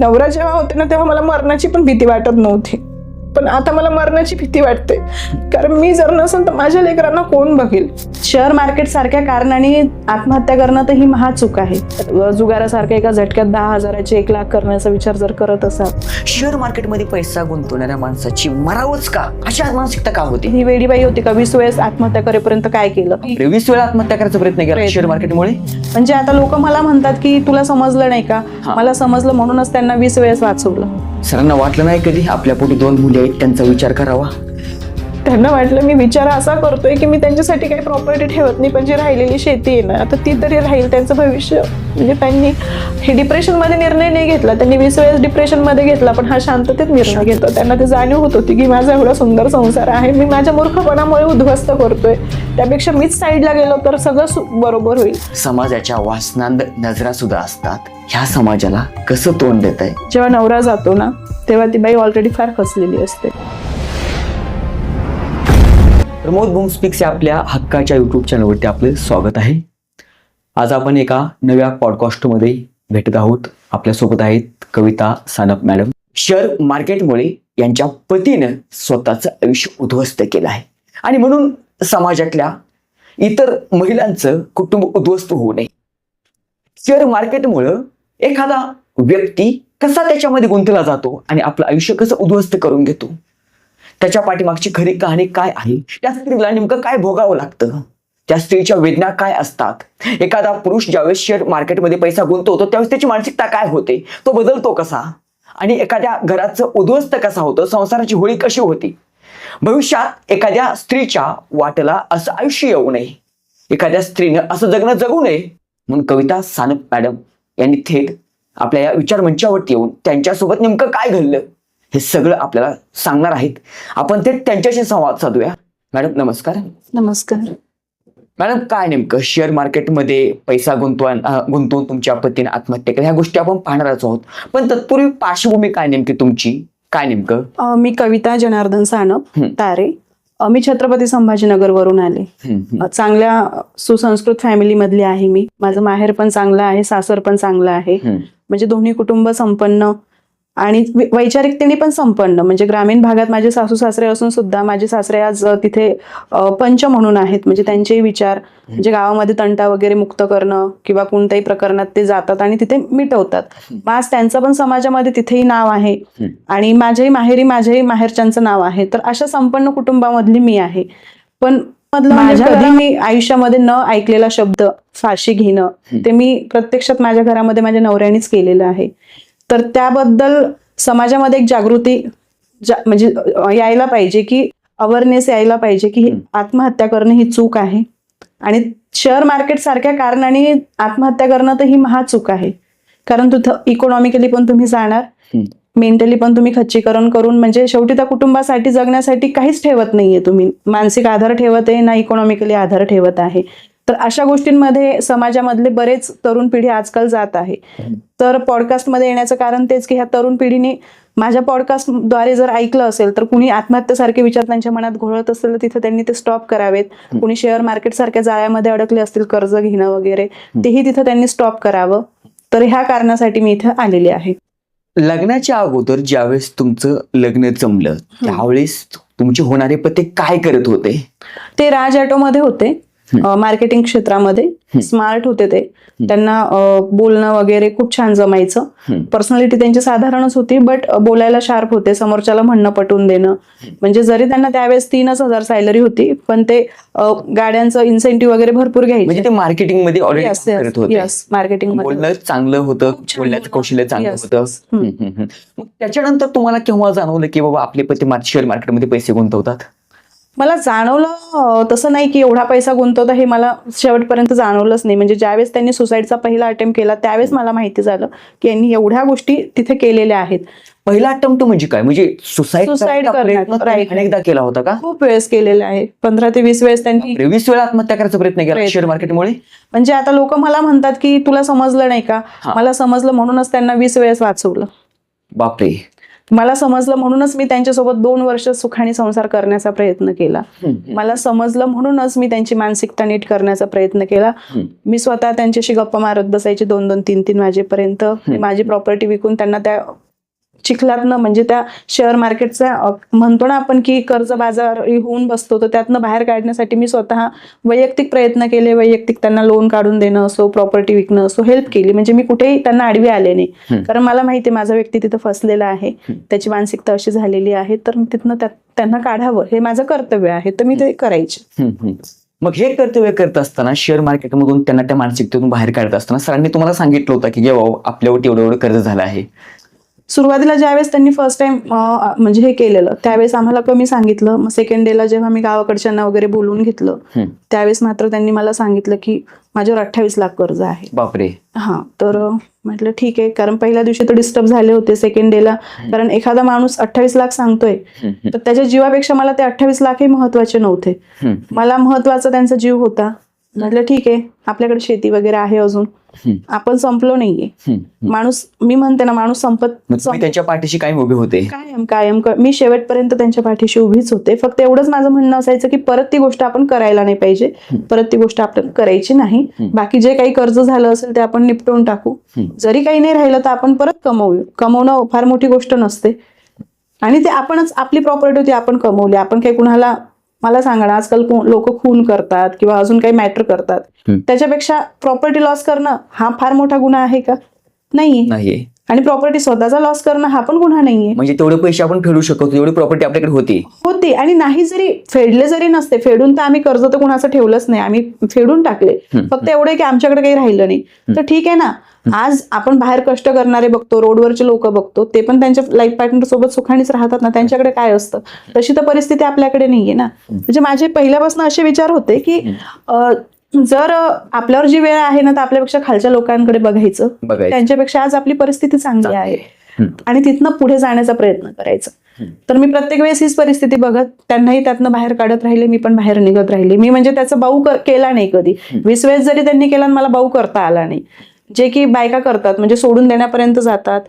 नवरा जेव्हा होते ना तेव्हा मला मरणाची पण भीती वाटत नव्हती, पण आता मला मरणाची भीती वाटते. कारण मी जर नसेल तर माझ्या लेकरांना कोण बघेल. शेअर मार्केट सारख्या कारणाने आत्महत्या करणं तर ही महाचूक आहे. जुगारासारख्या एका झटक्यात 10,000चे 1 लाख करण्याचा विचार जर करत असाल, शेअर मार्केटमध्ये पैसा गुंतवणाऱ्या माणसाची मरावच का अशा मानसिकता का होती? ही वेडीबाई होती का 20 वेळेस आत्महत्या करेपर्यंत काय केलं? 20 वेळा आत्महत्या करायचा प्रयत्न केला शेअर मार्केटमुळे. म्हणजे आता लोक मला म्हणतात की तुला समजलं नाही का? मला समजलं म्हणूनच त्यांना 20 वेळेस वाचवलं. सरांना वाटलं नाही कधी आपल्या पोटी 2 मुली आहेत त्यांचा विचार करावा? त्यांना वाटलं मी विचार असा करतोय की मी त्यांच्यासाठी काही प्रॉपर्टी ठेवत नाही, पण जी राहिलेली शेती आहे ना आता ती तरी राहील, त्यांचं भविष्य. म्हणजे त्यांनी हे डिप्रेशनमध्ये निर्णय नाही घेतला, त्यांनी 20 वेळेस डिप्रेशनमध्ये घेतला, पण हा शांततेत निर्णय घेतला. त्यांना ते जाणीव होत होती की माझा एवढा सुंदर संसार आहे, मी माझ्या मूर्खपणामुळे उद्ध्वस्त करतोय, त्यापेक्षा मीच साईडला गेलो तर सगळं बरोबर होईल. समाजाच्या वासनांद नजरा सुद्धा असतात, ह्या समाजाला कसं तोंड देत आहे? जेव्हा नवरा जातो ना तेव्हा ती बाई ऑलरेडी फार खचलेली असते. प्रमोद बूम स्पीक्स या आपल्या हक्काच्या युट्यूब चॅनलवरती आपलं स्वागत आहे. आज आपण एका नव्या पॉडकास्टमध्ये भेटत आहोत. आपल्यासोबत आहेत कविता सानप मॅडम. शेअर मार्केटमुळे यांच्या पतीनं स्वतःचं आयुष्य उद्ध्वस्त केलं आहे आणि म्हणून समाजातल्या इतर महिलांचं कुटुंब उद्ध्वस्त होऊ नये. शेअर मार्केटमुळं एखादा व्यक्ती कसा त्याच्यामध्ये गुंतला जातो आणि आपलं आयुष्य कसं उद्ध्वस्त करून घेतो, त्याच्या पाठीमागची खरी कहाणी काय आहे, त्या स्त्रीला नेमकं काय भोगावं लागतं, त्या स्त्रीच्या वेदना काय असतात, एखादा पुरुष ज्यावेळेस शेअर मार्केटमध्ये पैसा गुंतवतो त्यावेळेस त्याची मानसिकता काय होते, तो बदलतो कसा, आणि एखाद्या घराचं उद्ध्वस्त कसा होतं, संसाराची होळी कशी होती. भविष्यात एखाद्या स्त्रीच्या वाटेला असं आयुष्य येऊ नये, एखाद्या स्त्रीनं असं जगणं जगू नये, म्हणून कविता सानप मॅडम यांनी थेट आपल्या या विचार मंचावरती येऊन त्यांच्यासोबत नेमकं काय घडलं हे सगळं आपल्याला सांगणार आहेत. आपण ते त्यांच्याशी संवाद साधूया. मॅडम नमस्कार. नमस्कार. मॅडम, काय नेमकं शेअर मार्केटमध्ये पैसा गुंतवून तुमच्या पतीने आत्महत्या केली, ह्या गोष्टी आपण पाहणारच आहोत, पण तत्पूर्वी पार्श्वभूमी काय नेमकी तुमची, काय नेमकं? मी कविता जनार्दन सानप तारे. मी छत्रपती संभाजीनगर वरून आले. चांगल्या सुसंस्कृत फॅमिली मधली आहे मी. माझं माहेर पण चांगलं आहे, सासर पण चांगलं आहे. म्हणजे दोन्ही कुटुंब संपन्न आणि वैचारिकतेने पण संपन्न. म्हणजे ग्रामीण भागात माझे सासू सासरे असून सुद्धा माझे सासरे आज तिथे पंच म्हणून आहेत. म्हणजे त्यांचेही विचार म्हणजे गावामध्ये तंटा वगैरे मुक्त करणं किंवा कोणत्याही प्रकरणात ते जातात आणि तिथे मिटवतात. आज त्यांचं पण समाजामध्ये तिथेही नाव आहे आणि माझ्याही माहेरच्यांचं नाव आहे. तर अशा संपन्न कुटुंबामधली मी आहे. पण माझ्या कधी मी आयुष्यामध्ये न ऐकलेला शब्द फाशी घेणं ते मी प्रत्यक्षात माझ्या घरामध्ये माझ्या नवऱ्यानेच केलेलं आहे. तर त्याबद्दल समाजामध्ये एक जागृती म्हणजे यायला पाहिजे, की अवेअरनेस यायला पाहिजे की आत्महत्या करणं ही चूक आहे आणि शेअर मार्केट सारख्या कारणाने आत्महत्या करणं तर ही महाचूक आहे. कारण तिथं इकॉनॉमिकली पण तुम्ही जाणार, मेंटली पण तुम्ही खच्चीकरण करून म्हणजे शेवटी त्या कुटुंबासाठी जगण्यासाठी काहीच ठेवत नाहीये तुम्ही. मानसिक आधार ठेवत आहे ना इकॉनॉमिकली आधार ठेवत आहे. तर अशा गोष्टींमध्ये समाजामधले बरेच तरुण पिढी आजकाल जात आहे. तर पॉडकास्टमध्ये येण्याचं कारण तेच की ह्या तरुण पिढीने माझ्या पॉडकास्टद्वारे जर ऐकलं असेल तर कुणी आत्महत्येसारखे विचार त्यांच्या मनात घोळत असेल तर तिथे त्यांनी ते स्टॉप करावेत. कुणी शेअर मार्केट सारख्या जाळ्यामध्ये अडकले असतील, कर्ज घेणं वगैरे, तेही तिथं त्यांनी स्टॉप करावं. तर ह्या कारणासाठी मी इथं आलेली आहे. लग्नाच्या अगोदर ज्यावेळेस तुमचं लग्न जमलं त्यावेळेस तुमचे होणारे पती काय करत होते? ते राज ऑटोमध्ये होते, मार्केटिंग क्षेत्रामध्ये स्मार्ट होते. ते त्यांना बोलणं वगैरे खूप छान जमायचं. पर्सनॅलिटी त्यांची साधारणच होती, बट बोलायला शार्प होते, समोरच्याला म्हणणं पटवून देणं. म्हणजे जरी त्यांना त्यावेळेस 3,000 सॅलरी होती पण ते गाड्यांचं इन्सेंटिव्ह वगैरे भरपूर घ्यायचे. म्हणजे ते मार्केटिंग मध्ये ऑलरेडी करत होते. मार्केटिंग बोलणं चांगलं होतं, बोलण्याचं कौशल्य चांगलं होतं. मग त्याच्यानंतर तुम्हाला केव्हा जाणवलं की बाबा आपले पती शेअर मार्केटमध्ये पैसे गुंतवतात? मला जाणवलं तसं नाही की एवढा पैसा गुंतवता, हे मला शेवटपर्यंत जाणवलंच नाही. म्हणजे ज्यावेळेस त्यांनी सुसाईडचा पहिला अटेम्प्ट केला त्यावेळेस मला माहिती झालं की यांनी एवढ्या गोष्टी तिथे केलेल्या आहेत. पहिला अटेम्प्ट म्हणजे काय? म्हणजे सुसाईड करण्याचा अनेकदा केला होता का? खूप वेळेस केलेला आहे, 15 ते 20 वेळेस त्यांनी. 20 वेळा आत्महत्या करायचा प्रयत्न केला शेअर मार्केटमुळे? म्हणजे आता लोक मला म्हणतात की तुला समजलं नाही का? मला समजलं म्हणूनच त्यांना 20 वेळेस वाचवलं. बापरे. मला समजलं म्हणूनच मी त्यांच्यासोबत 2 वर्ष सुखाने संसार करण्याचा प्रयत्न केला. मला समजलं म्हणूनच मी त्यांची मानसिकता नीट करण्याचा प्रयत्न केला. मी स्वतः त्यांच्याशी गप्पा मारत बसायची 2-2, 3-3 वाजेपर्यंत. माझी प्रॉपर्टी विकून त्यांना त्या चिखलातनं, म्हणजे त्या शेअर मार्केटचा म्हणतो ना आपण की कर्ज बाजार होऊन बसतो, तर त्यातनं बाहेर काढण्यासाठी मी स्वतः वैयक्तिक प्रयत्न केले. वैयक्तिक त्यांना लोन काढून देणं असो, प्रॉपर्टी विकणं असो, हेल्प केली. म्हणजे मी कुठेही त्यांना आडवी आले नाही, कारण मला माहिती आहे माझा व्यक्ती तिथं फसलेला आहे, त्याची मानसिकता अशी झालेली आहे, तर तिथनं त्यांना काढावं हे माझं कर्तव्य आहे, तर मी ते करायचे. मग हे कर्तव्य करत असताना शेअर मार्केटमधून त्यांना त्या मानसिकतेतून बाहेर काढत असताना सरांनी तुम्हाला सांगितलं होतं की आपल्यावर एवढं कर्ज झालं आहे? सुरुवातीला ज्यावेळेस त्यांनी फर्स्ट टाइम म्हणजे हे केलेलं त्यावेळेस आम्हाला कमी सांगितलं. मग सेकंड डेला जेव्हा मी गावाकडच्यांना वगैरे बोलून घेतलं त्यावेळेस मात्र त्यांनी मला सांगितलं की माझ्यावर 28 लाख कर्ज आहे. बापरे. हा, तर म्हटलं ठीक आहे, कारण पहिल्या दिवशी तर डिस्टर्ब झाले होते. सेकंड डेला, कारण एखादा माणूस 28 लाख सांगतोय तर त्याच्या जीवापेक्षा मला ते 28 लाखही महत्वाचे नव्हते. मला महत्वाचा त्यांचा जीव होता. म्हटलं ठीक आहे, आपल्याकडे शेती वगैरे आहे अजून, आपण संपलो नाहीये. माणूस, मी म्हणते ना, माणूस त्यांच्या पाठीशी कायम उभे होते. कायम मी शेवटपर्यंत त्यांच्या पाठीशी उभीच होते. फक्त एवढंच माझं म्हणणं असायचं की परत ती गोष्ट आपण करायला नाही पाहिजे, परत ती गोष्ट आपण करायची नाही. बाकी जे काही कर्ज झालं असेल ते आपण निपटून टाकू. जरी काही नाही राहिलं तर आपण परत कमवणं फार मोठी गोष्ट नसते. आणि ते आपणच, आपली प्रॉपर्टी होती, आपण कमवली. आपण काही कुणाला, मला सांगा ना, आजकाल लोक खून करतात किंवा अजून काही मॅटर करतात, त्याच्यापेक्षा प्रॉपर्टी लॉस करणं हा फार मोठा गुन्हा आहे का? नाहीये. आणि प्रॉपर्टी स्वतःचा लॉस करणं हा पण गुन्हा नाहीये. म्हणजे तेवढे पैसे आपण फेडू शकतो, एवढी प्रॉपर्टी आपल्याकडे होती. आणि नाही जरी फेडले जरी नसते, फेडून तर आम्ही कर्ज तर कुणाचं ठेवलंच नाही, आम्ही फेडून टाकले. फक्त एवढं की आमच्याकडे काही राहिलं नाही. तर ठीक आहे ना, आज आपण बाहेर कष्ट करणारे बघतो, रोडवरचे लोक बघतो, ते पण त्यांच्या लाईफ पार्टनर सोबत सुखानेच राहतात ना, त्यांच्याकडे काय असतं. तशी तर परिस्थिती आपल्याकडे नाहीये ना. म्हणजे माझे पहिल्यापासून असे विचार होते की जर आपल्यावर जी वेळ आहे ना, तर आपल्यापेक्षा खालच्या लोकांकडे बघायचं. त्यांच्यापेक्षा आज आपली परिस्थिती चांगली आहे आणि तिथनं पुढे जाण्याचा प्रयत्न करायचा. तर मी प्रत्येक वेळेस हीच परिस्थिती बघत त्यांनाही त्यातनं बाहेर काढत राहिले, मी पण बाहेर निघत राहिले. मी म्हणजे त्याचा बाऊ केला नाही कधी. 20 वेळेस जरी त्यांनी केला मला बाऊ करता आला नाही. जे की बायका करतात, म्हणजे सोडून देण्यापर्यंत जातात,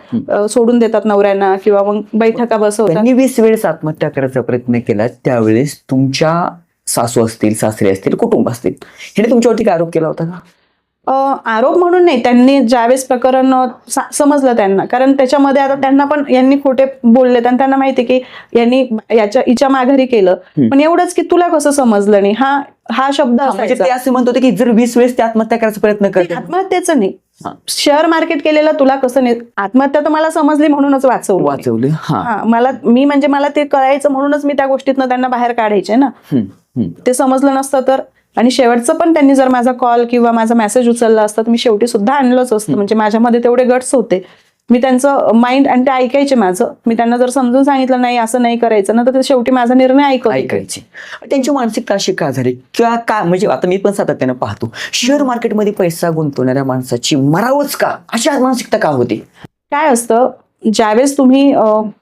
सोडून देतात नवऱ्यांना किंवा मग बैठका बसवतात. 20 वेळेस आत्महत्या करायचा प्रयत्न केला, त्यावेळेस तुमच्या सासू असतील, सासरे असतील, कुटुंब असतील, ह्याने तुमच्यावरती काय आरोप केला होता का? आरोप म्हणून नाही, त्यांनी ज्यावेळेस प्रकरण समजलं त्यांना, कारण त्याच्यामध्ये आता त्यांना पण यांनी खोटे बोलले आणि त्यांना माहिती की यांनी हिच्या माघारी केलं, पण एवढंच की तुला कसं समजलं नाही, हा शब्द म्हणजे ते असं म्हणत होते की जर 20 वेळेस ते आत्महत्या करायचा प्रयत्न करते. आत्महत्येचं नाही, शेअर मार्केट केलेलं तुला कसं नाही. आत्महत्या तर मला समजली म्हणूनच वाचवलं. मला ते करायचं म्हणूनच मी त्या गोष्टीतनं त्यांना बाहेर काढायचे ना. ते समजलं नसतं तर, आणि शेवटचं पण त्यांनी जर माझा कॉल किंवा माझा मेसेज उचलला असता तर मी शेवटी सुद्धा आणलंच असतं. म्हणजे माझ्यामध्ये तेवढे गट्स होते, मी त्यांचं माइंड, आणि ते ऐकायचे माझं. मी त्यांना जर समजून सांगितलं नाही असं नाही करायचं ना, तर ते शेवटी माझा निर्णय ऐकायचे. त्यांची मानसिकता अशी का झाली किंवा काय, म्हणजे आता मी पण सातत्यानं पाहतो शेअर मार्केटमध्ये पैसा गुंतवणाऱ्या माणसाची मरावच का, अशी मानसिकता का होती? काय असतं, ज्यावेळेस तुम्ही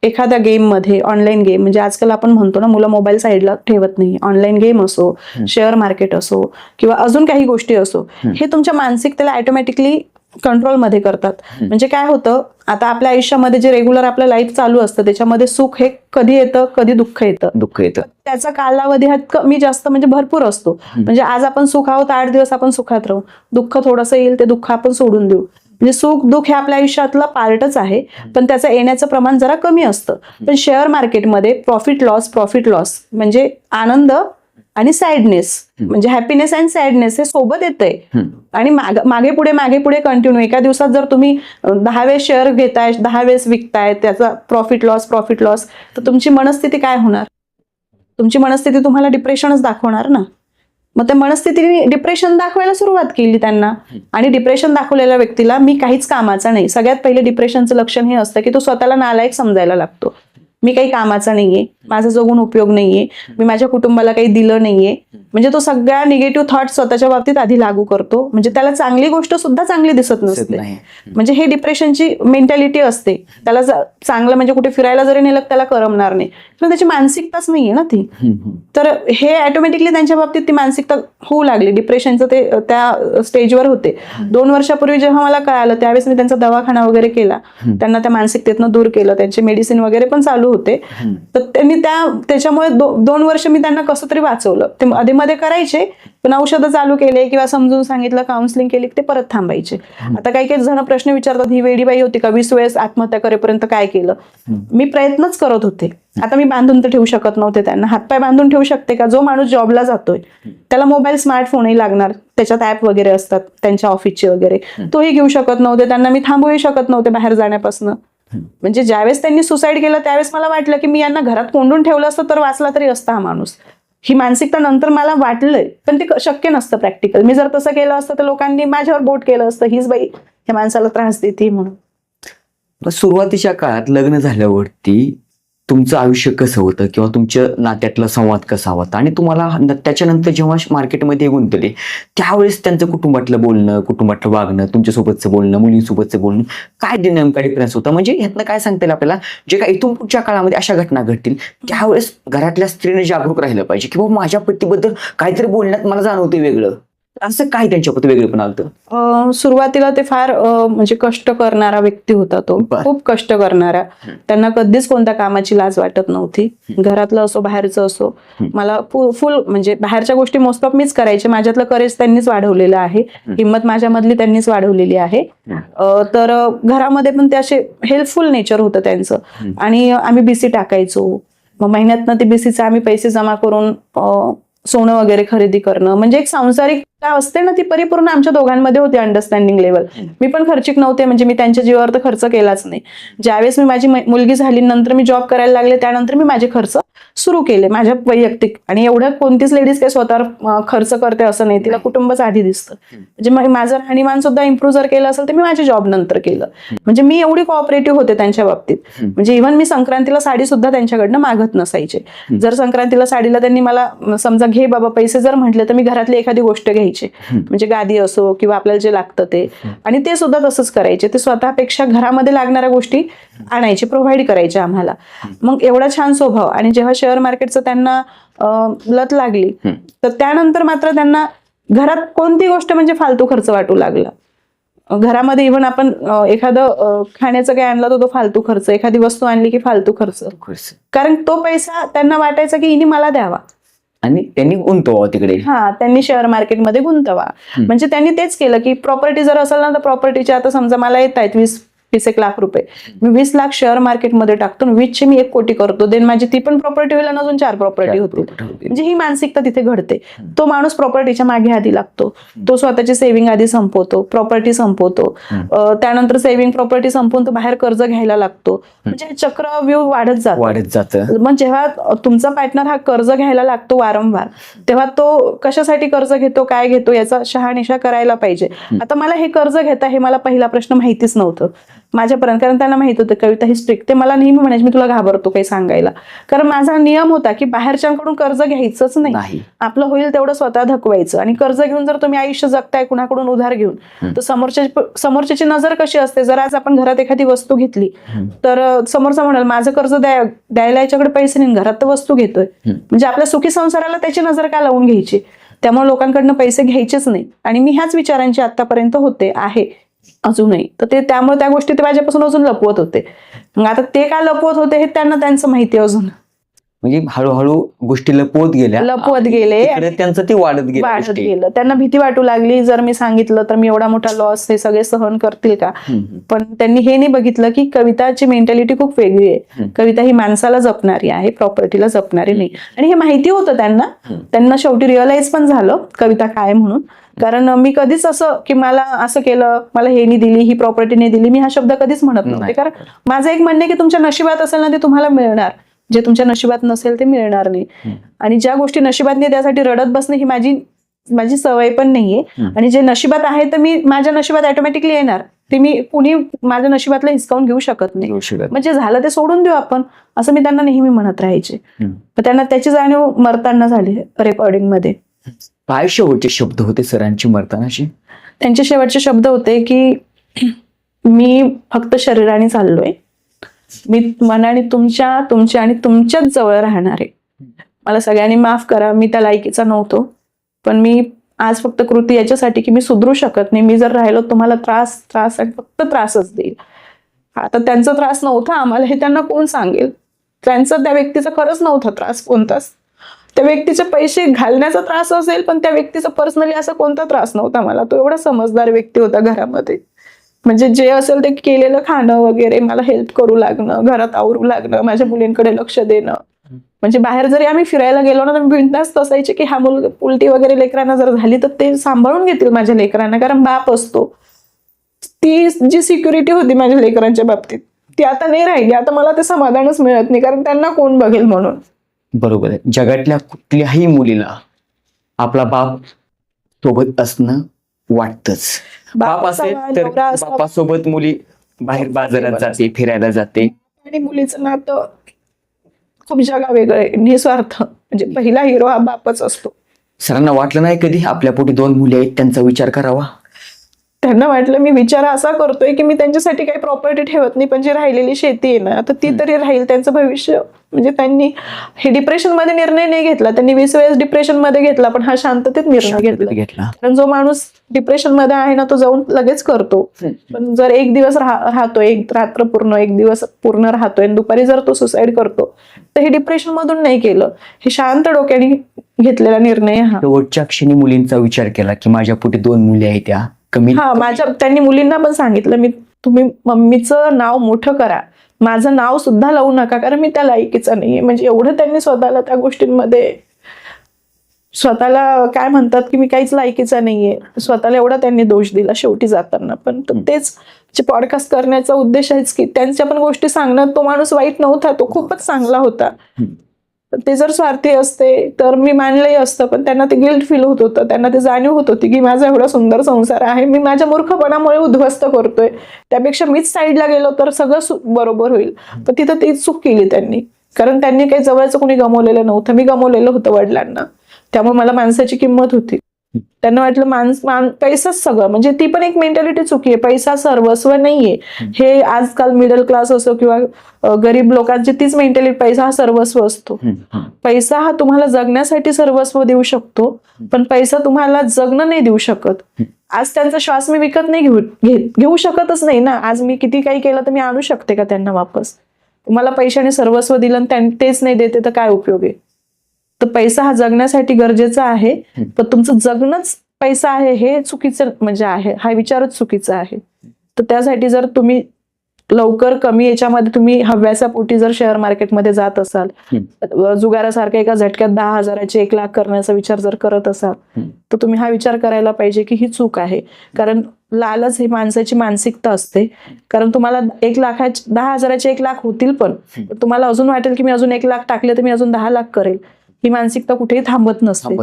एखाद्या गेम मध्ये, ऑनलाईन गेम, म्हणजे आजकाल आपण म्हणतो ना, मुलं मोबाईल साईडला ठेवत नाही. ऑनलाईन गेम असो, शेअर मार्केट असो किंवा अजून काही गोष्टी असो, हे तुमच्या मानसिकतेला ऑटोमॅटिकली कंट्रोलमध्ये करतात. म्हणजे काय होतं, आता आपल्या आयुष्यामध्ये जे रेग्युलर आपलं लाईफ चालू असतं त्याच्यामध्ये सुख हे कधी येतं, कधी दुःख येतं. त्याचा कालावधी हा कमी जास्त म्हणजे भरपूर असतो. म्हणजे आज आपण सुख आहोत, 8 दिवस आपण सुखात राहू, दुःख थोडंसं येईल, ते दुःख आपण सोडून देऊ. म्हणजे सुख दुःख हे आपल्या आयुष्यातलं पार्टच आहे, पण त्याचं येण्याचं प्रमाण जरा कमी असतं. पण शेअर मार्केटमध्ये प्रॉफिट लॉस म्हणजे आनंद आणि सॅडनेस, म्हणजे हॅपीनेस अँड सॅडनेस हे सोबत येतंय. आणि मागे पुढे कंटिन्यू. एका दिवसात जर तुम्ही 10 वेळेस शेअर घेताय, 10 वेळेस विकताय, त्याचा प्रॉफिट लॉस, तर तुमची मनस्थिती काय होणार? तुमची मनस्थिती तुम्हाला डिप्रेशनच दाखवणार ना. मग त्या मनस्थितीने डिप्रेशन दाखवायला सुरुवात केली त्यांना. आणि डिप्रेशन दाखवलेल्या व्यक्तीला मी काहीच कामाचा नाही. सगळ्यात पहिले डिप्रेशनचं लक्षण हे असतं की तो स्वतःला नालायक समजायला लागतो. मी काही कामाचा नाहीये, माझा जगून उपयोग नाहीये, मी माझ्या कुटुंबाला काही दिलं नाहीये. म्हणजे तो सगळ्या निगेटिव्ह थॉट स्वतःच्या बाबतीत आधी लागू करतो. म्हणजे त्याला चांगली गोष्ट सुद्धा चांगली दिसत नसते. म्हणजे हे डिप्रेशनची मेंटॅलिटी असते. त्याला चांगलं म्हणजे कुठे फिरायला जरी नेलं त्याला करमणार नाही, पण त्याची मानसिकताच नाहीये ना ती. तर हे ऑटोमॅटिकली त्यांच्या बाबतीत ती मानसिकता होऊ लागली. डिप्रेशनचं ते त्या स्टेजवर होते. 2 वर्षापूर्वी जेव्हा मला कळालं त्यावेळेस मी त्यांचा दवाखाना वगैरे केला, त्यांना त्या मानसिकतेतनं दूर केलं, त्यांचे मेडिसिन वगैरे पण चालू होते. तर त्यांनी त्याच्यामुळे 2 वर्ष मी त्यांना कसं तरी वाचवलं. ते मध्ये मध्ये करायचे, पण औषधं चालू केले किंवा समजून सांगितलं, काउन्सिलिंग केली, ते परत थांबायचे. आता काही काही जण प्रश्न विचारतात, ही वेडीबाई होती का, 20 वेळेस आत्महत्या करेपर्यंत काय केलं? मी प्रयत्नच करत होते. आता मी बांधून तर ठेवू शकत नव्हते त्यांना. हातपाय बांधून ठेवू शकते का? जो माणूस जॉबला जातोय त्याला मोबाईल स्मार्टफोनही लागणार, त्याच्यात ऍप वगैरे असतात त्यांच्या ऑफिसचे वगैरे, तोही घेऊ शकत नव्हते. त्यांना मी थांबवू शकत नव्हते बाहेर जाण्यापासून. म्हणजे ज्यावेळेस त्यांनी सुसाईड केलं त्यावेळेस मला वाटलं की मी यांना घरात कोंडून ठेवलं असतं तर वाचला तरी असता हा माणूस. ही मानसिकता नंतर मला वाटलंय, पण ते शक्य नसतं प्रॅक्टिकल. मी जर तसं केलं असतं तर लोकांनी माझ्यावर बोट केलं असतं, हीच बाई या माणसाला त्रास देते म्हणून. सुरुवातीच्या काळात लग्न झाल्यावरती तुमचं आयुष्य कसं होतं किंवा तुमच्या नात्यातला संवाद कसा होता, आणि तुम्हाला त्याच्यानंतर जेव्हा मार्केटमध्ये गुंतले त्यावेळेस त्यांचं कुटुंबातलं बोलणं, कुटुंबातलं वागणं, तुमच्यासोबतचं बोलणं, मुलींसोबतचं बोलणं, काय नेमका डिफरन्स होता? म्हणजे ह्यातनं काय सांगता येईल आपल्याला, जे काय इथून पुढच्या काळामध्ये अशा घटना घडतील त्यावेळेस घरातल्या स्त्रीने जागरूक राहिलं पाहिजे की बाबा माझ्या पतीबद्दल काहीतरी बोलण्यात मला जाणवते वेगळं, असं काय त्यांच्याबद्दल वेगळं पण आलं? सुरुवातीला ते फार म्हणजे कष्ट करणारा व्यक्ती होता तो, खूप कष्ट करणारा. त्यांना कधीच कोणत्या कामाची लाज वाटत नव्हती, घरातलं असो बाहेरचं असो. मला फुल म्हणजे बाहेरच्या गोष्टी मोस्ट ऑफ मीच करायचे. माझ्यातलं करेज त्यांनीच वाढवलेलं आहे, हिंमत माझ्यामधली त्यांनीच वाढवलेली आहे. तर घरामध्ये पण ते असे हेल्पफुल नेचर होतं त्यांचं. आणि आम्ही बीसी टाकायचो, मग महिन्यातनं ते बीसीचे आम्ही पैसे जमा करून सोनं वगैरे खरेदी करणं. म्हणजे एक सांसारिकता असते ना ती परिपूर्ण आमच्या दोघांमध्ये होती, अंडरस्टँडिंग लेवल. मी पण खर्चिक नव्हते, म्हणजे मी त्यांच्या जीवावर तर खर्च केलाच नाही. ज्यावेळेस मी माझी मुलगी झाली, नंतर मी जॉब करायला लागले, त्यानंतर मी माझे खर्च सुरू केले माझ्या वैयक्तिक. आणि एवढं कोणतीच लेडीज काही स्वतःवर खर्च करते असं नाही, तिला कुटुंबच आधी दिसतं. म्हणजे माझं राहणीमान सुद्धा इम्प्रूव्ह जर केलं असेल तर मी माझ्या जॉब नंतर केलं. म्हणजे मी एवढी कोऑपरेटिव्ह होते त्यांच्या बाबतीत. म्हणजे इव्हन मी संक्रांतीला साडी सुद्धा त्यांच्याकडनं मागत नसायचे. जर संक्रांतीला साडीला त्यांनी मला समजा घे बाबा पैसे जर म्हटले तर मी घरातली एखादी गोष्ट घ्यायची, म्हणजे गादी असो किंवा आपल्याला जे लागतं ते. आणि ते सुद्धा तसंच करायचे. ते स्वतःपेक्षा घरामध्ये लागणाऱ्या गोष्टी आणायचे, प्रोव्हाइड करायचे आम्हाला. मग एवढा छान स्वभाव. आणि जेव्हा शेअर मार्केटचं त्यांना लत लागली तर त्यानंतर मात्र त्यांना घरात कोणती गोष्ट म्हणजे फालतू खर्च वाटू लागला. घरामध्ये इव्हन आपण एखादं खाण्याचं काही आणलं तर तो फालतू खर्च, एखादी वस्तू आणली की फालतू खर्च. कारण तो पैसा त्यांना वाटायचा की हिने मला द्यावा आणि त्यांनी गुंतवावं तिकडे. त्यांनी शेअर मार्केटमध्ये गुंतवा. म्हणजे त्यांनी तेच केलं की प्रॉपर्टी जर असेल ना तर प्रॉपर्टीचे आता समजा मला येत आहेत 20 लाख रुपये, मी 20 लाख शेअर मार्केटमध्ये टाकतो, 20चे मी 1 कोटी करतो, देन माझी ती पण प्रॉपर्टी होईल आणि अजून 4 प्रॉपर्टी होतील. म्हणजे ही मानसिकता तिथे घडते. तो माणूस प्रॉपर्टीच्या मागे आधी लागतो, तो स्वतःची सेव्हिंग आधी संपवतो, प्रॉपर्टी संपवतो, त्यानंतर सेव्हिंग प्रॉपर्टी संपवून तो बाहेर कर्ज घ्यायला लागतो. म्हणजे चक्रव्यूह वाढत जातं. मग जेव्हा तुमचा पार्टनर हा कर्ज घ्यायला लागतो वारंवार, तेव्हा तो कशासाठी कर्ज घेतो, काय घेतो याचा शहानिशा करायला पाहिजे. आता मला हे कर्ज घेता हे मला पहिला प्रश्न माहितीच नव्हतं माझ्यापर्यंत, कारण त्यांना माहित होतं कविता ही स्ट्रिक्ट. ते मला नेहमी म्हणायचे मी तुला घाबरतो काही सांगायला, कारण माझा नियम होता की बाहेरच्यांकडून कर्ज घ्यायचंच नाही, आपलं होईल तेवढं स्वतः धकवायचं. आणि कर्ज घेऊन जर तुम्ही आयुष्य जगताय कुणाकडून उधार घेऊन, तर समोरच्याची नजर कशी असते. जर आज आपण घरात एखादी वस्तू घेतली तर समोरचा म्हणाल माझं कर्ज द्यायला याच्याकडे पैसे नाही, घरात तर वस्तू घेतोय. म्हणजे आपल्या सुखी संसाराला त्याची नजर का लावून घ्यायची. त्यामुळे लोकांकडनं पैसे घ्यायचेच नाही. आणि मी ह्याच विचारांची आतापर्यंत आहे अजूनही. तर ते त्यामुळे त्या गोष्टी ते माझ्यापासून अजून लपवत होते. मग आता ते का लपवत होते हे त्यांचं माहिती अजून. म्हणजे हळूहळू गोष्टी लपवत गेले, त्यांचं ते वाढत गेलं. त्यांना भीती वाटू लागली, जर मी सांगितलं तर मी एवढा मोठा लॉस हे सगळे सहन करतील का. पण त्यांनी हे नाही बघितलं की कविताची मेंटॅलिटी खूप वेगळी आहे. कविता ही माणसाला जपणारी आहे, प्रॉपर्टीला जपणारी नाही. आणि हे माहिती होतं त्यांना शेवटी रिअलाइज पण झालं कविता काय म्हणून. कारण मी कधीच असं की मला असं केलं, मला हे नाही दिली, ही प्रॉपर्टी नाही दिली, मी हा शब्द कधीच म्हणत नव्हते. कारण माझं एक म्हणणं आहे की तुमच्या नशिबात असेल ना ते तुम्हाला मिळणार, जे तुमच्या नशिबात नसेल ते मिळणार नाही. आणि ज्या गोष्टी नशिबात नाही त्यासाठी रडत बसणे ही माझी सवय पण नाहीये. आणि जे नशिबात आहे तर मी माझ्या नशिबात ऑटोमॅटिकली येणार. ते मी कुणी माझ्या नशिबातलं हिसकावून घेऊ शकत नाही. घेऊ शकत. म्हणजे झालं ते सोडून देऊ आपण, असं मी त्यांना नेहमी म्हणत राहायचे. हम्म. तर त्यांना त्याची जाणीव मरताना झाली रेकॉर्डिंग मध्ये. काय शेवटचे शब्द होते सरांची मरतानाशी? त्यांचे शेवटचे शब्द होते की मी फक्त शरीराने चाललोय, मी मनाने तुमच्या आणि तुमच्याच जवळ राहणार आहे. मला सगळ्यांनी माफ करा, मी त्या लायकीचा नव्हतो, पण मी आज फक्त कृती याच्यासाठी की मी सुधरू शकत नाही. मी जर राहिलो तुम्हाला त्रास आणि फक्त त्रासच देईल. आता त्यांचा त्रास नव्हता आम्हाला हे त्यांना कोण सांगेल. त्यांचा त्या व्यक्तीचा खरंच नव्हता त्रास कोणताच. त्या व्यक्तीचे पैसे घालण्याचा त्रास असेल, पण त्या व्यक्तीचा पर्सनली असा कोणता त्रास नव्हता मला. तो एवढा समजदार व्यक्ती होता घरामध्ये. म्हणजे जे असेल ते केलेलं खाणं वगैरे, मला हेल्प करू लागणं, घरात आवरू लागणं, माझ्या मुलींकडे लक्ष देणं. म्हणजे बाहेर जरी आम्ही फिरायला गेलो ना तर बिनधास्त असायचे की हा मुलगा उलटी वगैरे लेकरांना जर झाली तर ते सांभाळून घेतील माझ्या लेकरांना, कारण बाप असतो. ती जी सिक्युरिटी होती माझ्या लेकरांच्या बाबतीत ती आता नाही राहिली. आता मला ते समाधानच मिळत नाही, कारण त्यांना कोण बघेल म्हणून. बरोबर आहे. जगातल्या कुठल्याही मुलीला आपला बाप सोबत असणं वाटतच. बाप असेल तर बापासोबत मुली बाहेर बाजारात जाते, फिरायला जाते. आणि मुलीचं नातं खूप जगा वेगळं आहे, निस्वार्थ. म्हणजे पहिला हिरो हा बापच असतो. सरांना वाटलं नाही कधी आपल्या पोटी 2 मुली आहेत, त्यांचा विचार करावा? त्यांना वाटलं मी विचार असा करतोय की मी त्यांच्यासाठी काही प्रॉपर्टी ठेवत नाही, पण जी राहिलेली शेती आहे ना तर ती तरी राहील, त्यांचं भविष्य. म्हणजे त्यांनी हे डिप्रेशन मध्ये निर्णय नाही घेतला, त्यांनी 20 वेळेस डिप्रेशन मध्ये घेतला, पण हा शांततेत निर्णय घेतला. कारण जो माणूस डिप्रेशन मध्ये आहे ना तो जाऊन लगेच करतो, पण जर एक दिवस राहतोय, एक रात्र पूर्ण, एक दिवस पूर्ण राहतोय, दुपारी जर तो सुसाईड करतो तर हे डिप्रेशन मधून नाही केलं, हे शांत डोक्याने घेतलेला निर्णय. हा शेवटच्या क्षणी मुलींचा विचार केला की माझ्या पोटी 2 मुली आहेत, त्या कमी. त्यांनी मुलींना पण सांगितलं तुम्ही मम्मीचं नाव मोठं करा, माझं नाव सुद्धा लावू नका, कारण मी त्या लायकीचा नाहीये. म्हणजे एवढं त्यांनी स्वतःला त्या गोष्टींमध्ये स्वतःला काय म्हणतात की मी काहीच लायकीचा नाहीये, स्वतःला एवढा त्यांनी दोष दिला शेवटी जाताना. पण तेच पॉडकास्ट करण्याचा उद्देश आहेच की त्यांच्या पण गोष्टी सांगणं. तो माणूस वाईट नव्हता, तो खूपच चांगला होता. ते जर स्वार्थी असते तर मी मानलंही असतं, पण त्यांना ते गिल्ट फील होत होतं, त्यांना ते जाणीव होत होती की माझा एवढा सुंदर संसार आहे, मी माझ्या मूर्खपणामुळे उद्ध्वस्त करतोय, त्यापेक्षा मीच साईडला गेलो तर सगळं बरोबर होईल. पण तिथं ती चूक केली त्यांनी, कारण त्यांनी काही जवळचं कोणी गमावलेलं नव्हतं. मी गमावलेलं होतं वडिलांना, त्यामुळे मला माणसाची किंमत होती. त्यांना वाटलं पैसाच सगळं. म्हणजे ती पण एक मेंटॅलिटी चुकी आहे, पैसा सर्वस्व नाहीये. हे आजकाल मिडल क्लास असो किंवा गरीब लोकांची तीच मेंटॅलिटी, पैसा हा सर्वस्व असतो. पैसा हा तुम्हाला जगण्यासाठी सर्वस्व देऊ शकतो, पण पैसा तुम्हाला जगणं नाही देऊ शकत. आज त्यांचा श्वास मी विकत नाही घेऊ शकतच नाही ना. आज मी किती काही केलं तर मी आणू शकते का त्यांना वापस? तुम्हाला पैशाने सर्वस्व दिलं तेच नाही देते तर काय उपयोग आहे? तर पैसा हा जगण्यासाठी गरजेचा आहे, पण तुमचं जगणंच पैसा आहे हे चुकीचं म्हणजे आहे, हा विचारच चुकीचा आहे. तर त्यासाठी जर तुम्ही लवकर कमी याच्यामध्ये तुम्ही हव्यासा पोटी जर शेअर मार्केटमध्ये जात असाल, जुगारासारख्या एका झटक्यात 10,000चे 1 लाख करण्याचा विचार जर करत असाल, तर तुम्ही हा विचार करायला पाहिजे की ही चूक आहे. कारण लालच ही माणसाची मानसिकता असते. कारण तुम्हाला 10,000चे 1 लाख होतील, पण तुम्हाला अजून वाटेल की मी अजून 1 लाख टाकले तर मी अजून 10 लाख करेल. ही मानसिकता कुठेही थांबत नसते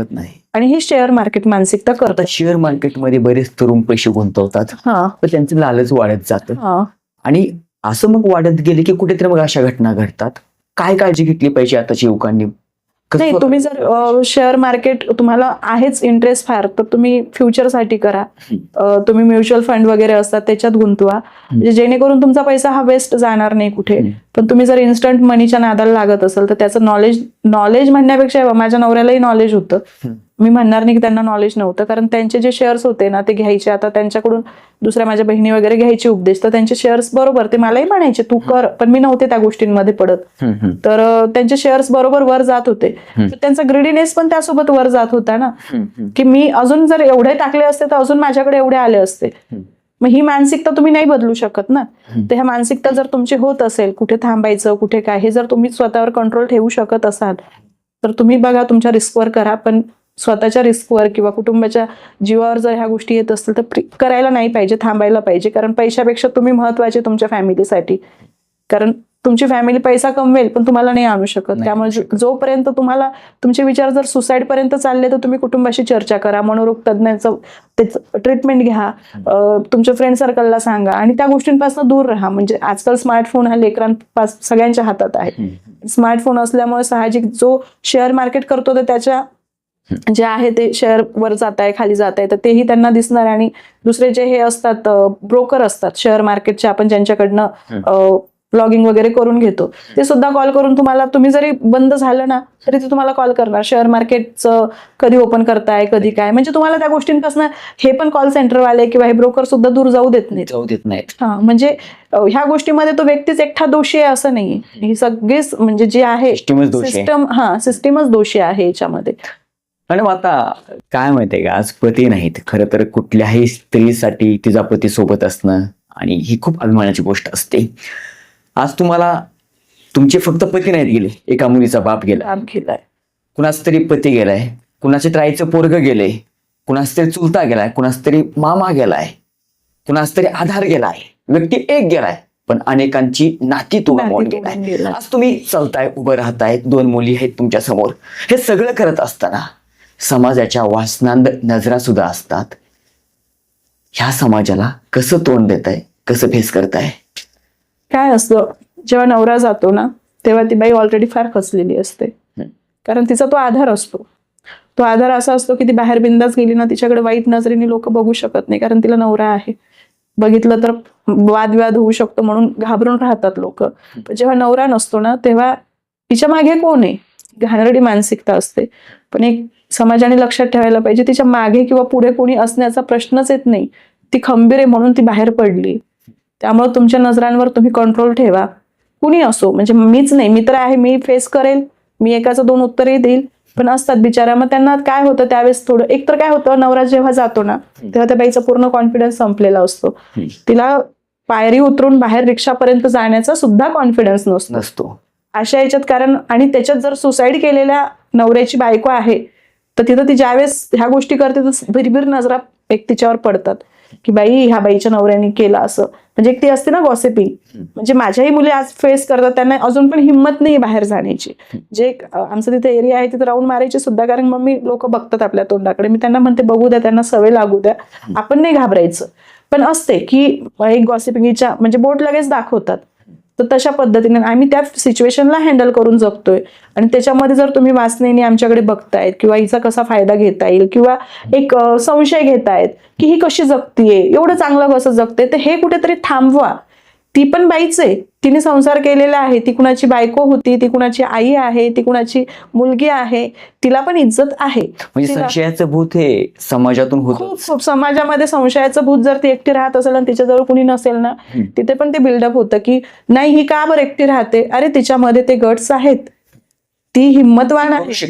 आणि ही शेअर मार्केट मानसिकता करतात. शेअर मार्केटमध्ये बरेच तरुण पैसे गुंतवतात, तर त्यांचं लालच वाढत जातं आणि असं मग वाढत गेले की कुठेतरी मग अशा घटना घडतात. काय काळजी घेतली पाहिजे आताच्या युवकांनी? नाही, तुम्ही जर शेअर मार्केट तुम्हाला आहेच इंटरेस्ट फार, तर तुम्ही फ्युचरसाठी करा. तुम्ही म्युच्युअल फंड वगैरे असतात त्याच्यात गुंतवा, म्हणजे जेणेकरून तुमचा पैसा हा वेस्ट जाणार नाही कुठे. पण तुम्ही जर इन्स्टंट मनीच्या नादाला लागत असाल तर त्याचं नॉलेज म्हणण्यापेक्षा माझ्या नवऱ्यालाही नॉलेज होतं, मी म्हणणार नाही की त्यांना नॉलेज नव्हतं, कारण त्यांचे जे शेअर्स होते ना ते घ्यायचे. आता त्यांच्याकडून दुसऱ्या माझ्या बहिणी वगैरे घ्यायचे उपदेश, तर त्यांचे शेअर्स बरोबर ते मलाही म्हणायचे तू कर, पण मी नव्हते त्या गोष्टींमध्ये पडत. तर त्यांचे शेअर्स बरोबर वर जात होते, तर त्यांचा ग्रीडीनेस पण त्यासोबत वर जात होता ना, की मी अजून जर एवढे टाकले असते तर अजून माझ्याकडे एवढे आले असते. मग ही मानसिकता तुम्ही नाही बदलू शकत ना. तर ह्या मानसिकता जर तुमची होत असेल, कुठे थांबायचं कुठे काय, हे जर तुम्ही स्वतःवर कंट्रोल ठेवू शकत असाल तर तुम्ही बघा, तुमच्या रिस्कवर करा. पण स्वतःच्या रिस्कवर किंवा कुटुंबाच्या जीवावर जर ह्या गोष्टी येत असतील तर करायला नाही पाहिजे, थांबायला पाहिजे. कारण पैशापेक्षा तुम्ही महत्वाचे तुमच्या फॅमिलीसाठी. कारण तुमची फॅमिली पैसा कमवेल पण तुम्हाला नाही आणू शकत. नाही त्यामुळे आणू शकत. जोपर्यंत तुम्हाला तुमचे विचार जर सुसाईड पर्यंत चालले तर तुम्ही कुटुंबाशी चर्चा करा, मनोरोग तज्ञाचं ट्रीटमेंट घ्या, तुमच्या फ्रेंड सर्कलला सांगा आणि त्या गोष्टींपासून दूर राहा. म्हणजे आजकाल स्मार्टफोन हा लेकरांपासून सगळ्यांच्या हातात आहे. स्मार्टफोन असल्यामुळे साहजिक जो शेअर मार्केट करतो तर त्याच्या जे आहे ते शेअर वर जात आहे खाली जात आहे तर तेही त्यांना दिसणार. आणि दुसरे जे हे असतात ब्रोकर असतात शेअर मार्केटचे, आपण ज्यांच्याकडनं ब्लॉगिंग वगैरे करून घेतो ते सुद्धा कॉल करून तुम्हाला, तुम्ही जरी बंद झालं ना तरी ते तुम्हाला कॉल करणार, शेअर मार्केटचं कधी ओपन करताय कधी काय. म्हणजे तुम्हाला त्या गोष्टींपासून हे पण कॉल सेंटरवाले किंवा हे ब्रोकर सुद्धा दूर जाऊ देत नाहीत. हा, म्हणजे ह्या गोष्टीमध्ये तो व्यक्तीच एकटा दोषी आहे असं नाहीये. ही सगळीच म्हणजे जे आहे सिस्टीमच दोषी आहे याच्यामध्ये. आणि आता काय माहितीये का, आज पती नाहीत, खरं तर कुठल्याही स्त्रीसाठी तिचा पती सोबत असणं आणि ही खूप अभिमानाची गोष्ट असते. आज तुम्हाला तुमचे फक्त पती नाहीत गेले, एका मुलीचा बाप गेलाय, कुणाच तरी पती गेलाय, कुणाच्या तरी आईचं पोरगं गेले, कुणाच तरी चुलता गेलाय, कुणाच तरी मामा गेलाय, कुणाच तरी आधार गेलाय, व्यक्ती एक गेलाय, पण अनेकांची नाती तो गमावून गेलाय. आज तुम्ही चालताय, उभं राहताय, 2 मुली आहेत तुमच्या समोर. हे सगळं करत असताना समाजाच्या वासनांद नजरा सुद्धा असतात. ह्या समाजाला कसं तोंड देताय, कसं फेस करताय? काय असतं, जेव्हा नवरा जातो ना तेव्हा ती बाई ऑलरेडी फार खचलेली असते. कारण तिचा तो आधार असतो. तो आधार असा असतो की ती बाहेर बिंदास गेली ना तिच्याकडे वाईट नजरेने लोक बघू शकत नाही, कारण तिला नवरा आहे. बघितलं तर वादविवाद होऊ शकतो म्हणून घाबरून राहतात लोक. पण जेव्हा नवरा नसतो ना तेव्हा तिच्या मागे कोण आहे, घाणेरडी मानसिकता असते. पण एक समाजाने लक्षात ठेवायला पाहिजे, तिच्या मागे किंवा पुढे कोणी असण्याचा प्रश्नच येत नाही. ती खंबीर आहे म्हणून ती बाहेर पडली. त्यामुळे तुमच्या नजरांवर तुम्ही कंट्रोल ठेवा. कुणी असो, म्हणजे मीच नाही, मी तर आहे, मी फेस करेल, मी एकाचं 2 उत्तरही देईल. पण असतात बिचारा, मग त्यांना काय होतं त्यावेळेस थोडं, एक तर काय होतं, नवरा जेव्हा जातो ना तेव्हा त्या बाईचा पूर्ण कॉन्फिडन्स संपलेला असतो. तिला पायरी उतरून बाहेर रिक्षापर्यंत जाण्याचा सुद्धा कॉन्फिडन्स नसतो अशा याच्यात. कारण आणि त्याच्यात जर सुसाईड केलेल्या नवऱ्याची बायको आहे तर तिथं ती ज्यावेळेस ह्या गोष्टी करते तर भिरभिर नजरा एक तिच्यावर पडतात की बाई ह्या बाईच्या नवऱ्याने केलं असं. म्हणजे एक ती असते ना गॉसिपिंग, म्हणजे माझ्याही मुली आज फेस करतात, त्यांना अजून पण हिंमत नाही बाहेर जाण्याची. जे आमचं तिथे एरिया आहे तिथे राऊंड मारायची सुद्धा, कारण मम्मी लोक बघतात आपल्या तोंडाकडे. मी त्यांना म्हणते बघू द्या, त्यांना सवय लागू द्या, आपण नाही घाबरायचं. पण असते की एक गॉसिपिंगच्या म्हणजे बोट लगेच दाखवतात. तर तशा पद्धतीने आम्ही त्या सिच्युएशनला हँडल करून जगतोय. आणि त्याच्यामध्ये जर तुम्ही वासनेने आमच्याकडे बघतायत किंवा हिचा कसा फायदा घेता येईल किंवा एक संशय घेतायत की ही कशी जगतीये, एवढं चांगलं कसं जगते, तर हे कुठेतरी थांबवा. ती पण बाईच आहे, तिने संसार केलेला आहे, ती कुणाची बायको होती, ती कुणाची आई आहे, ती कुणाची मुलगी आहे, तिला पण इज्जत आहे. म्हणजे संशयाचं भूत हे समाजातून होतं. खूप समाजामध्ये संशयाचं भूत जर ती एकटी राहत असेल आणि तिच्याजवळ कुणी नसेल ना तिथे पण ते बिल्डअप होतं की नाही ही का बरं एकटी राहते, अरे तिच्यामध्ये ते गट्स आहेत, ती हिंमतवान आहे,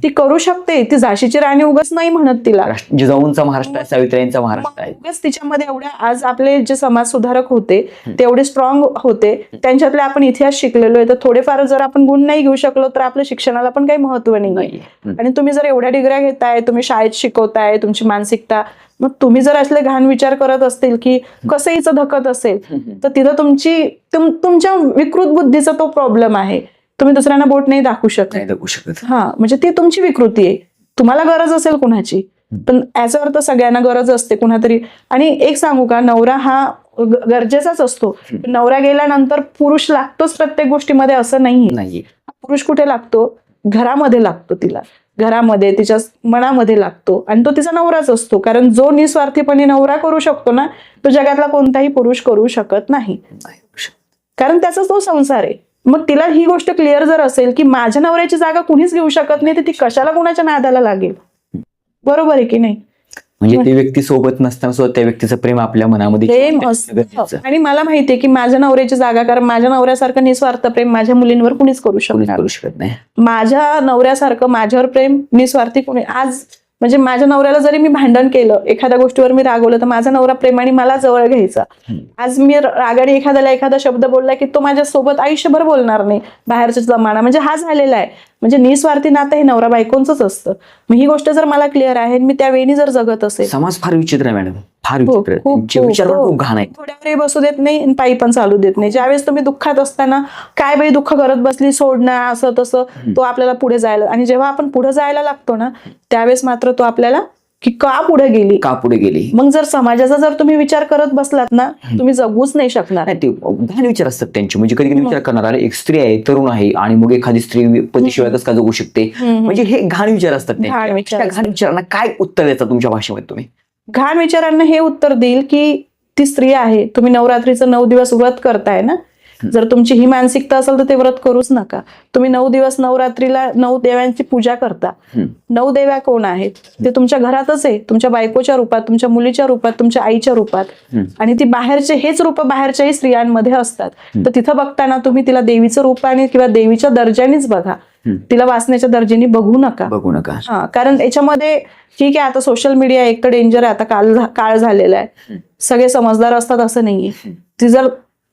ती करू शकते. ती झाशीची राणी उगाच नाही म्हणत तिला, जिजाऊंचा महाराष्ट्र आहे, सावित्रींचा महाराष्ट्र आहे. उगाच तिच्यामध्ये एवढ्या आज आपले जे समाज सुधारक होते ते एवढे स्ट्रॉंग होते, त्यांच्यातले आपण इतिहास शिकलेलो आहे. तर थोडेफार जर आपण गुण नाही घेऊ शकलो तर आपल्या शिक्षणाला पण काही महत्व नाही. आणि तुम्ही जर एवढ्या डिग्र्या घेताय, तुम्ही शाळेत शिकवताय, तुमची मानसिकता, मग तुम्ही जर असले घाण विचार करत असतील की कसं हिचं धकत असेल तर तिथं तुमच्या विकृत बुद्धीचा तो प्रॉब्लेम आहे. तुम्ही दुसऱ्यांना बोट नाही दाखवू शकत. हा, म्हणजे ती तुमची विकृती आहे. तुम्हाला गरज असेल कुणाची, पण याचा अर्थ सगळ्यांना गरज असते कुणातरी. आणि एक सांगू का, नवरा हा गरजेचाच असतो. नवरा गेल्यानंतर पुरुष लागतोच प्रत्येक गोष्टीमध्ये असं नाही. पुरुष कुठे लागतो, घरामध्ये लागतो. तिला घरामध्ये तिच्या मनामध्ये लागतो आणि तो तिचा नवराच असतो. कारण जो निस्वार्थीपणे नवरा करू शकतो ना तो जगातला कोणताही पुरुष करू शकत नाही, कारण त्याचा तो संसार आहे. मग तिला ही गोष्ट क्लिअर जर असेल की माझ्या नवऱ्याची जागा कुणीच घेऊ शकत नाही, तर ती कशाला कुणाच्या नादाला लागेल. बरोबर आहे की नाही? म्हणजे ती व्यक्ती सोबत नसताना सुद्धा त्या व्यक्तीचं प्रेम आपल्या मनामध्ये प्रेम असतं. आणि मला माहितीये की माझ्या नवऱ्याची जागा, कारण माझ्या नवऱ्यासारखं निस्वार्थ प्रेम माझ्या मुलींवर कुणीच करू शकत नाही. माझ्या नवऱ्यासारखं माझ्यावर प्रेम निस्वार्थी कोणी आज, म्हणजे माझ्या नवऱ्याला जरी मी भांडण केलं, एखाद्या गोष्टीवर मी रागवलं, तर माझा नवरा प्रेमाने मला जवळ घ्यायचा. आज मी रागाने एखाद्याला एखादा शब्द बोलला की तो माझ्या सोबत आयुष्यभर बोलणार नाही. बाहेरचा जमाना म्हणजे हा झालेला आहे. म्हणजे निस्वार्थी नातं हे नवरा बायकोंचंच असतं. मग ही गोष्ट जर मला क्लिअर आहे, मी त्या वेळी जर जगत असेल. समाज फार विचित्र आहे मॅडम, फार विचित्र आहे. खूप, तुमचे खूप, विचार पण खूप. खूप घाण आहेत. थोड्यावरही बसू देत नाही आणि पायी पण चालू देत नाही. ज्यावेळेस तुम्ही दुःखात असताना काय बाई दुःख करत बसली, सोडणार असं तसं, तो आपल्याला पुढे जायला, आणि जेव्हा आपण पुढे जायला लागतो ना, त्यावेळेस मात्र तो आपल्याला की का पुढे गेली, का पुढे गेली. मग जर समाजाचा जर तुम्ही विचार करत बसलात ना, तुम्ही जगूच नाही शकणार. नाही, ते घाण विचार असतात त्यांचे. म्हणजे कधी कधी विचार करणार, अरे एक स्त्री आहे, तरुण आहे, आणि मग एखादी स्त्री पतीशिवाय कसं का जगू शकते. म्हणजे हे घाण विचार असतात त्यांचे. घाण विचार त्या घाण विचारांना काय उत्तर देतात तुमच्या भाषेमध्ये तुम्ही? घाण विचारांना हे उत्तर देईल की ती स्त्री आहे, तुम्ही नवरात्रीचं 9 दिवस व्रत करताय ना, जर तुमची ही मानसिकता असेल तर ते व्रत करूच नका. तुम्ही 9 दिवस नवरात्रीला 9 देव्यांची पूजा करता. 9 देव्या कोण आहेत? ते तुमच्या घरातच आहे, तुमच्या बायकोच्या रूपात, तुमच्या मुलीच्या रूपात, तुमच्या आईच्या रूपात, आणि ती बाहेरचे हेच रूप बाहेरच्याही स्त्रियांमध्ये असतात. तर तिथं बघताना तुम्ही तिला देवीचं रूपाने किंवा देवीच्या दर्जानेच बघा, तिला वाचण्याच्या दर्जाने बघू नका. हा, कारण याच्यामध्ये ठीक आहे, आता सोशल मीडिया एक तर डेंजर आहे, आता काळ झालेला आहे, सगळे समजदार असतात असं नाहीये. ती जर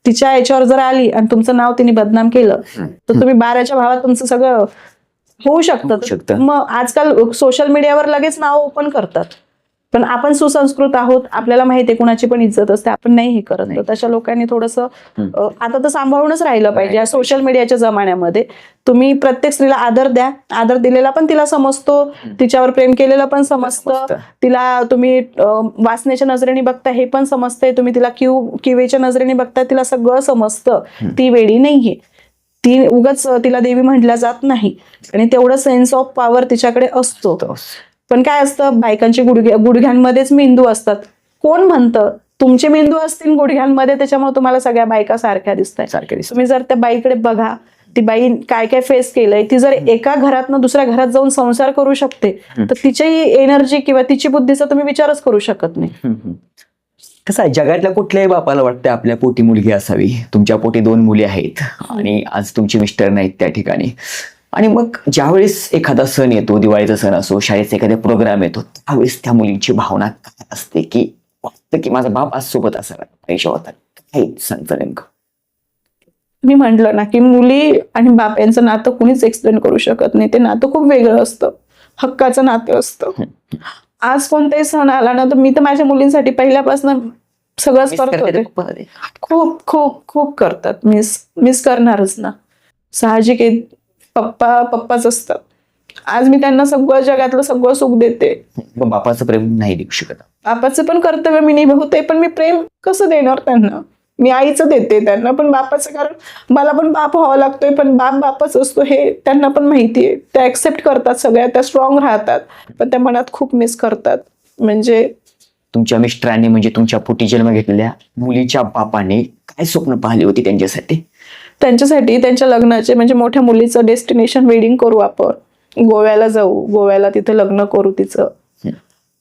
तिच्या याच्यावर जर आली आणि तुमचं नाव तिने बदनाम केलं तर तुम्ही 12च्या भावात तुमचं सगळं होऊ शकतं. मग आजकाल सोशल मीडियावर लगेच नाव ओपन करतात, पण आपण सुसंस्कृत आहोत, आपल्याला माहिती आहे कुणाची पण इज्जत असते, आपण नाही हे करत. तर तशा लोकांनी थोडंसं आता तर सांभाळूनच राहिलं पाहिजे. या सोशल मीडियाच्या जमान्यामध्ये तुम्ही प्रत्येक स्त्रीला आदर द्या, आदर दिलेला पण तिला समजतो, तिच्यावर प्रेम केलेलं पण समजतं, तिला तुम्ही वासनेच्या नजरेने बघता हे पण समजतंय, तुम्ही तिला किवेच्या नजरेने बघता तिला सगळं समजतं. ती वेडी नाहीये, ती उगाच तिला देवी म्हटल्या जात नाही, आणि तेवढं सेन्स ऑफ पॉवर तिच्याकडे असतो. पण काय असतं, बायकांचे गुडघ्यांमध्येच मेंदू असतात. कोण म्हणतं तुमचे मेंदू असतील गुडघ्यांमध्ये, त्याच्यामुळे तुम्हाला सगळ्या बायका सारख्या दिसतात. तुम्ही जर त्या बाईकडे बघा, ती बाई काय काय फेस केलंय, ती जर एका घरातनं दुसऱ्या घरात जाऊन संसार करू शकते, तर तिची एनर्जी किंवा तिची बुद्धीचा तुम्ही विचारच करू शकत नाही. कसं आहे, जगातल्या कुठल्याही बापाला वाटतं आपल्या पोटी मुलगी असावी. तुमच्या पोटी 2 मुली आहेत आणि आज तुमचे मिस्टर नाहीत त्या ठिकाणी. आणि मग ज्यावेळेस एखादा सण येतो, दिवाळीचा सण असो, शाळेचा एखादा प्रोग्राम येतो, त्यावेळेस त्या मुलींची भावना काय असते, की वाटतं की माझा बाप आज सोबत असावा, पैसे होतात, काय सांगतं नेमकं? मी म्हंटल ना की मुली आणि बाप यांचं नातं कुणीच एक्सप्लेन करू शकत नाही. ते नातं खूप वेगळं असतं, हक्काचं नातं असतं. आज कोणताही सण आला ना, तर मी तर माझ्या मुलींसाठी पहिल्यापासून सगळंच करत होते. खूप खूप खूप करतात, मिस करणारच ना, साहजिक आहे. पप्पाच असतात. आज मी त्यांना सगळं जगातलं सगळं सुख देते. बापाचं प्रेम नाही देऊ शकत. बापाचं पण कर्तव्य मी निभावते, पण मी प्रेम कसं देणार त्यांना? मी आईचं देते त्यांना, पण बापाचं, कारण मला पण बाप व्हावा लागतोय, पण बापच असतो हे त्यांना पण माहितीये. त्या ऍक्सेप्ट करतात सगळ्या, त्या स्ट्रॉंग राहतात, पण त्या मनात खूप मिस करतात. म्हणजे तुमच्या मिस्टरांनी, म्हणजे तुमच्या पोटी जन्म घेतलेल्या मुलीच्या बापाने काय स्वप्न पाहिली होती त्यांच्यासाठी? त्यांच्या लग्नाचे, म्हणजे मोठ्या मुलीचं डेस्टिनेशन वेडिंग करू आपण, गोव्याला जाऊ, गोव्याला तिथे लग्न करू तिचं,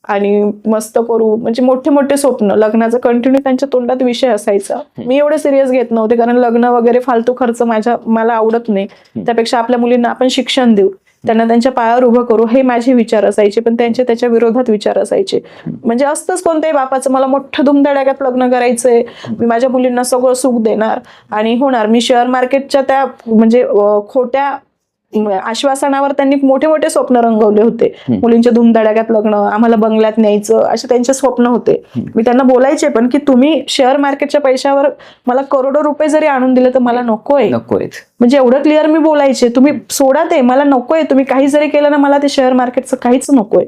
आणि मस्त करू, म्हणजे मोठे मोठे स्वप्न. लग्नाचं कंटिन्यू त्यांच्या तोंडात विषय असायचा. मी एवढे सिरियस घेत नव्हते, कारण लग्न वगैरे फालतू खर्च मला आवडत नाही. त्यापेक्षा आपल्या मुलींना आपण शिक्षण देऊ, त्यांना त्यांच्या पायावर उभं करू, हे माझे विचार असायचे. पण त्यांचे त्याच्या विरोधात विचार असायचे. म्हणजे असतंच कोणत्याही बापाचं, मला मोठं धुमधडाक्यात लग्न करायचंय, मी माझ्या मुलींना सगळं सुख देणार आणि होणार. मी शेअर मार्केटच्या त्या म्हणजे खोट्या आश्वासनावर त्यांनी मोठे मोठे स्वप्न रंगवले होते. मुलींच्या धुमधडाक्यात लग्न, आम्हाला बंगल्यात न्यायचं, असे त्यांचे स्वप्न होते. मी त्यांना बोलायचे पण की तुम्ही शेअर मार्केटच्या पैशावर मला करोडो रुपये जरी आणून दिले तर मला नकोय. म्हणजे एवढं क्लिअर मी बोलायचे, तुम्ही सोडा ते, मला नकोय. तुम्ही काही जरी केलं ना, मला ते शेअर मार्केटचं काहीच नकोय.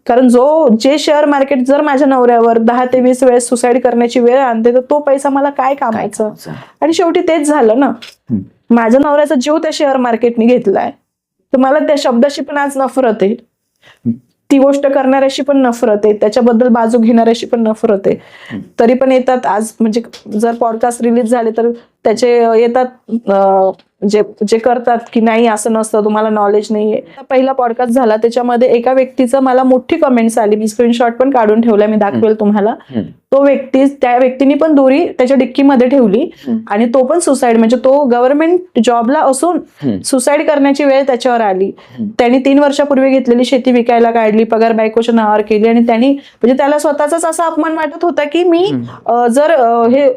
कारण जे शेअर मार्केट जर माझ्या नवऱ्यावर 10 ते 20 वेळेस सुसाईड करण्याची वेळ आणते, तर तो पैसा मला काय कामायचं? आणि शेवटी तेच झालं ना, माझ्या नवऱ्याचा जीव त्या शेअर मार्केटने घेतलाय. तर मला त्या शब्दाशी पण आज नफरत आहे, ती गोष्ट करणाऱ्याशी पण नफरत आहे, त्याच्याबद्दल बाजू घेणाऱ्याशी पण नफरत आहे. तरी पण येतात आज, म्हणजे जर पॉडकास्ट रिलीज झाले तर त्याचे येतात जे करतात की नाही असं नसतं, तुम्हाला नॉलेज नाहीये. पहिला पॉडकास्ट झाला, त्याच्यामध्ये एका व्यक्तीचं मला मोठी कमेंट्स आली, मी स्क्रीनशॉट पण काढून ठेवला, मी दाखवेल तुम्हाला. त्या व्यक्तीने पण दोरी त्याच्या डिक्कीमध्ये ठेवली आणि तो पण सुसाईड, म्हणजे तो गव्हर्नमेंट जॉबला असून सुसाईड करण्याची वेळ त्याच्यावर आली. त्यांनी 3 वर्षापूर्वी घेतलेली शेती विकायला काढली, पगार बायकोच्या नावावर केली, आणि त्यांनी म्हणजे त्याला स्वतःचाच असा अपमान वाटत होता की मी जर हे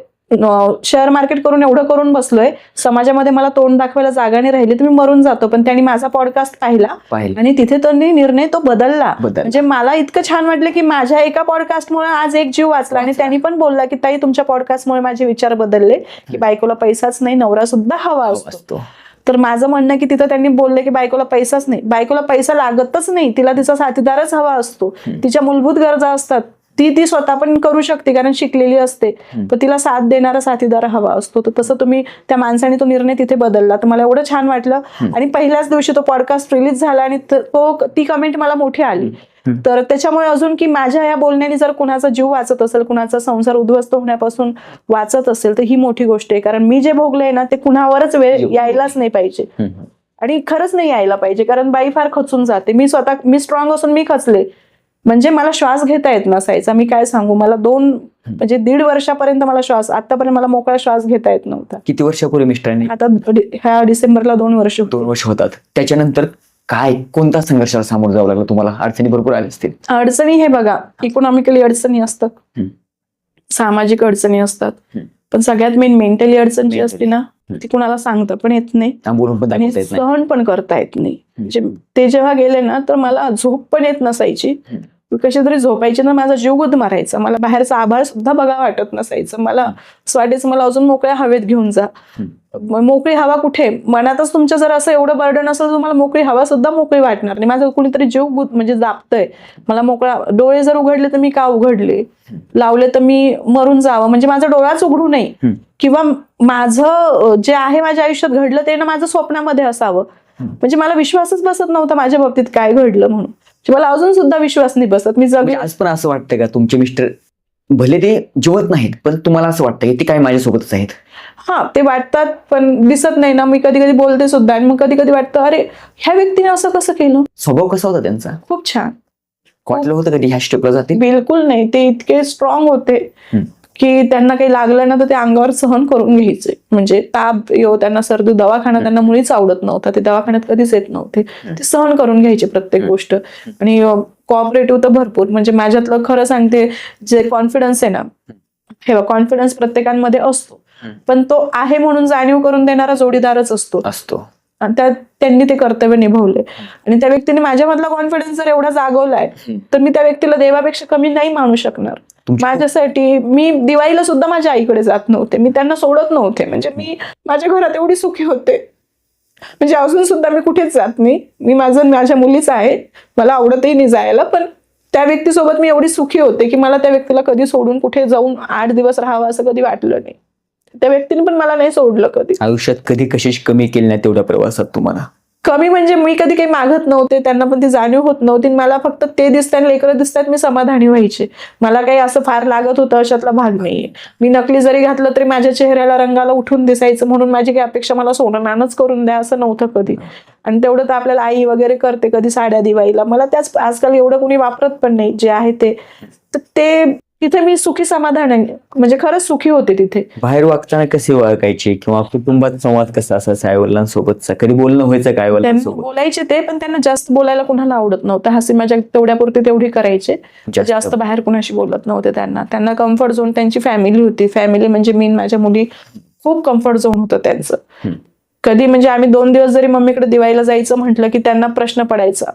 शेअर मार्केट करून एवढं करून बसलोय, समाजामध्ये मला तोंड दाखवायला जागा नाही राहिली तर मी मरून जातो. पण त्यांनी माझा पॉडकास्ट पाहिला आणि तिथे त्यांनी निर्णय तो बदलला. म्हणजे मला इतकं छान वाटलं की माझ्या एका पॉडकास्टमुळे आज एक जीव वाचला. आणि त्यांनी पण बोलला की ताई तुमच्या पॉडकास्टमुळे माझे विचार बदलले की बायकोला पैसाच नाही, नवरा सुद्धा हवा असतो. तर माझं म्हणणं की तिथं त्यांनी बोललं की बायकोला पैसाच नाही, बायकोला पैसा लागतच नाही, तिला तिचा साथीदारच हवा असतो. तिच्या मूलभूत गरजा असतात, ती स्वतः पण करू शकते कारण शिकलेली असते, पण तिला साथ देणारा साथीदार हवा असतो. तर तसं तुम्ही त्या माणसाने तो निर्णय तिथे बदलला. तर मला एवढं छान वाटलं. आणि पहिल्याच दिवशी तो पॉडकास्ट रिलीज झाला आणि ती कमेंट मला मोठी आली. तर त्याच्यामुळे अजून की माझ्या या बोलण्याने जर कुणाचा जीव वाचत असेल, कुणाचा संसार उद्ध्वस्त होण्यापासून वाचत असेल तर ही मोठी गोष्ट आहे. कारण मी जे भोगलंय ना ते कुणावरच वेळ यायलाच नाही पाहिजे. आणि खरंच नाही यायला पाहिजे, कारण बाई फार खचून जाते. मी स्ट्रॉंग असून मी खचले. म्हणजे मला श्वास घेता येत नसायचा. मी काय सांगू, मला 1.5 वर्षापर्यंत मला आतापर्यंत मला मोकळा श्वास घेता येत नव्हता. किती वर्षापूर्वी मिस्टरांनी? आता ह्या डिसेंबरला 2 वर्ष. 2 वर्ष होतात. त्याच्यानंतर कोणता संघर्षाला सामोरं जावं लागलं तुम्हाला? अडचणी भरपूर आल्या असतील. अडचणी हे बघा, इकॉनॉमिकली अडचणी असतात, सामाजिक अडचणी असतात, पण सगळ्यात मेंटली अडचण जी असते ना ती कुणाला सांगता पण येत नाही आणि सहन पण करता येत नाही. म्हणजे ते जेव्हा गेले ना तर मला झोप पण येत नसायची. कशी तरी झोपायची ना माझा जीव गुद मारायचा. मला बाहेरचा आभाळ सुद्धा बघा वाटत नसायचं. मला असं वाटायचं मला अजून मोकळ्या हवेत घेऊन जा. मोकळी हवा कुठे? मनातच तुमच्या जर असं एवढं बर्डन असेल तुम्हाला मोकळी हवा सुद्धा मोकळी वाटणार नाही. माझं कुणीतरी जीव म्हणजे दाबतंय, मला मोकळा. डोळे जर उघडले तर मी का उघडले, लावले तर मी मरून जावं, म्हणजे माझा डोळाच उघडू नये. किंवा माझं जे आहे माझ्या आयुष्यात घडलं ते ना माझं स्वप्नामध्ये असावं. म्हणजे मला विश्वासच बसत नव्हता माझ्या बाबतीत काय घडलं म्हणून. मला अजून सुद्धा विश्वास नाही बसत. मी जगले. आज पण असं वाटतं का तुमचे मिस्टर भले ते जेवत नाहीत पण तुम्हाला असं वाटतं की ते काय माझ्यासोबतच आहेत? हा, ते वाटतात पण दिसत नाही ना. मी कधी कधी बोलते सुद्धा आणि मग कधी कधी वाटतं अरे ह्या व्यक्तीने असं कसं केलं. स्वभाव कसा होता त्यांचा? खूप छान. वाटलं होतं कधी ह्या स्टेपला जाते? बिलकुल नाही. ते इतके स्ट्रॉंग होते की त्यांना काही लागलं ना तर ते अंगावर सहन करून घ्यायचे. म्हणजे ताप येऊ, त्यांना सर्दी, दवाखाना त्यांना मुळीच आवडत नव्हता. ते दवाखान्यात कधीच येत नव्हते. ते सहन करून घ्यायचे प्रत्येक गोष्ट. आणि कोऑपरेटिव्ह तर भरपूर. म्हणजे माझ्यातलं खरं सांगते जे कॉन्फिडन्स आहे ना, हे कॉन्फिडन्स प्रत्येकांमध्ये असतो पण तो आहे म्हणून जाणीव करून देणारा जोडीदारच असतो. त्यांनी ते कर्तव्य निभावले. आणि त्या व्यक्तीने माझ्यामधला कॉन्फिडन्स जर एवढा जागवलाय तर मी त्या व्यक्तीला देवापेक्षा कमी नाही मानू शकणार. माझ्यासाठी मी दिवाळीला सुद्धा माझ्या आईकडे जात नव्हते, मी त्यांना सोडत नव्हते. म्हणजे मी माझ्या घरात एवढी सुखी होते. म्हणजे अजून सुद्धा मी कुठेच जात नाही. मी माझ्या मुलीच आहे, मला आवडतही नाही जायला, पण त्या व्यक्तीसोबत मी एवढी सुखी होते की मला त्या व्यक्तीला कधी सोडून कुठे जाऊन 8 दिवस राहावं असं कधी वाटलं नाही. त्या व्यक्तीने पण मला नाही सोडलं कधी. आयुष्यात कधी कशीच कमी केली नाही तेवढ्या प्रवासात तुम्हाला? कमी म्हणजे मी कधी काही मागत नव्हते, त्यांना पण ती जाणीव होत नव्हती. मला फक्त ते दिसतात, लेकरं दिसतात, मी समाधानी व्हायचे. मला काही असं फार लागत होतं अशातला भाग नाहीये. मी नकली जरी घातलं तरी माझ्या चेहऱ्याला रंगाला उठून दिसायचं म्हणून माझी काही अपेक्षा मला सोनं नाणंच करून द्या असं नव्हतं कधी. आणि तेवढं तर आपल्याला आई वगैरे करते कधी साड्या दिवाळीला. मला त्याच आजकाल एवढं कोणी वापरत पण नाही जे आहे ते तिथे मी सुखी समाधान आहे. म्हणजे खरंच सुखी होते तिथे. बाहेर वागताना कसे वागायचे किंवा कुटुंबाचा संवाद कसा असायचा आई-वडिलांसोबतचा? कधी बोलणं व्हायचं का आई-वडिलांसोबत? बोलायचे ते, पण त्यांना जास्त बोलायला कुणाला आवडत नव्हतं. हसी मजाक तेवढ्यापुरती तेवढी करायचे, जास्त बाहेर कुणाशी बोलत नव्हते. त्यांना कम्फर्ट झोन त्यांची फॅमिली होती. फॅमिली म्हणजे मी माझ्या मुली, खूप कम्फर्ट झोन होतं त्यांचं. कधी म्हणजे आम्ही 2 दिवस जरी मम्मीकडे दिवाळीला जायचं म्हटलं की त्यांना प्रश्न पडायचा,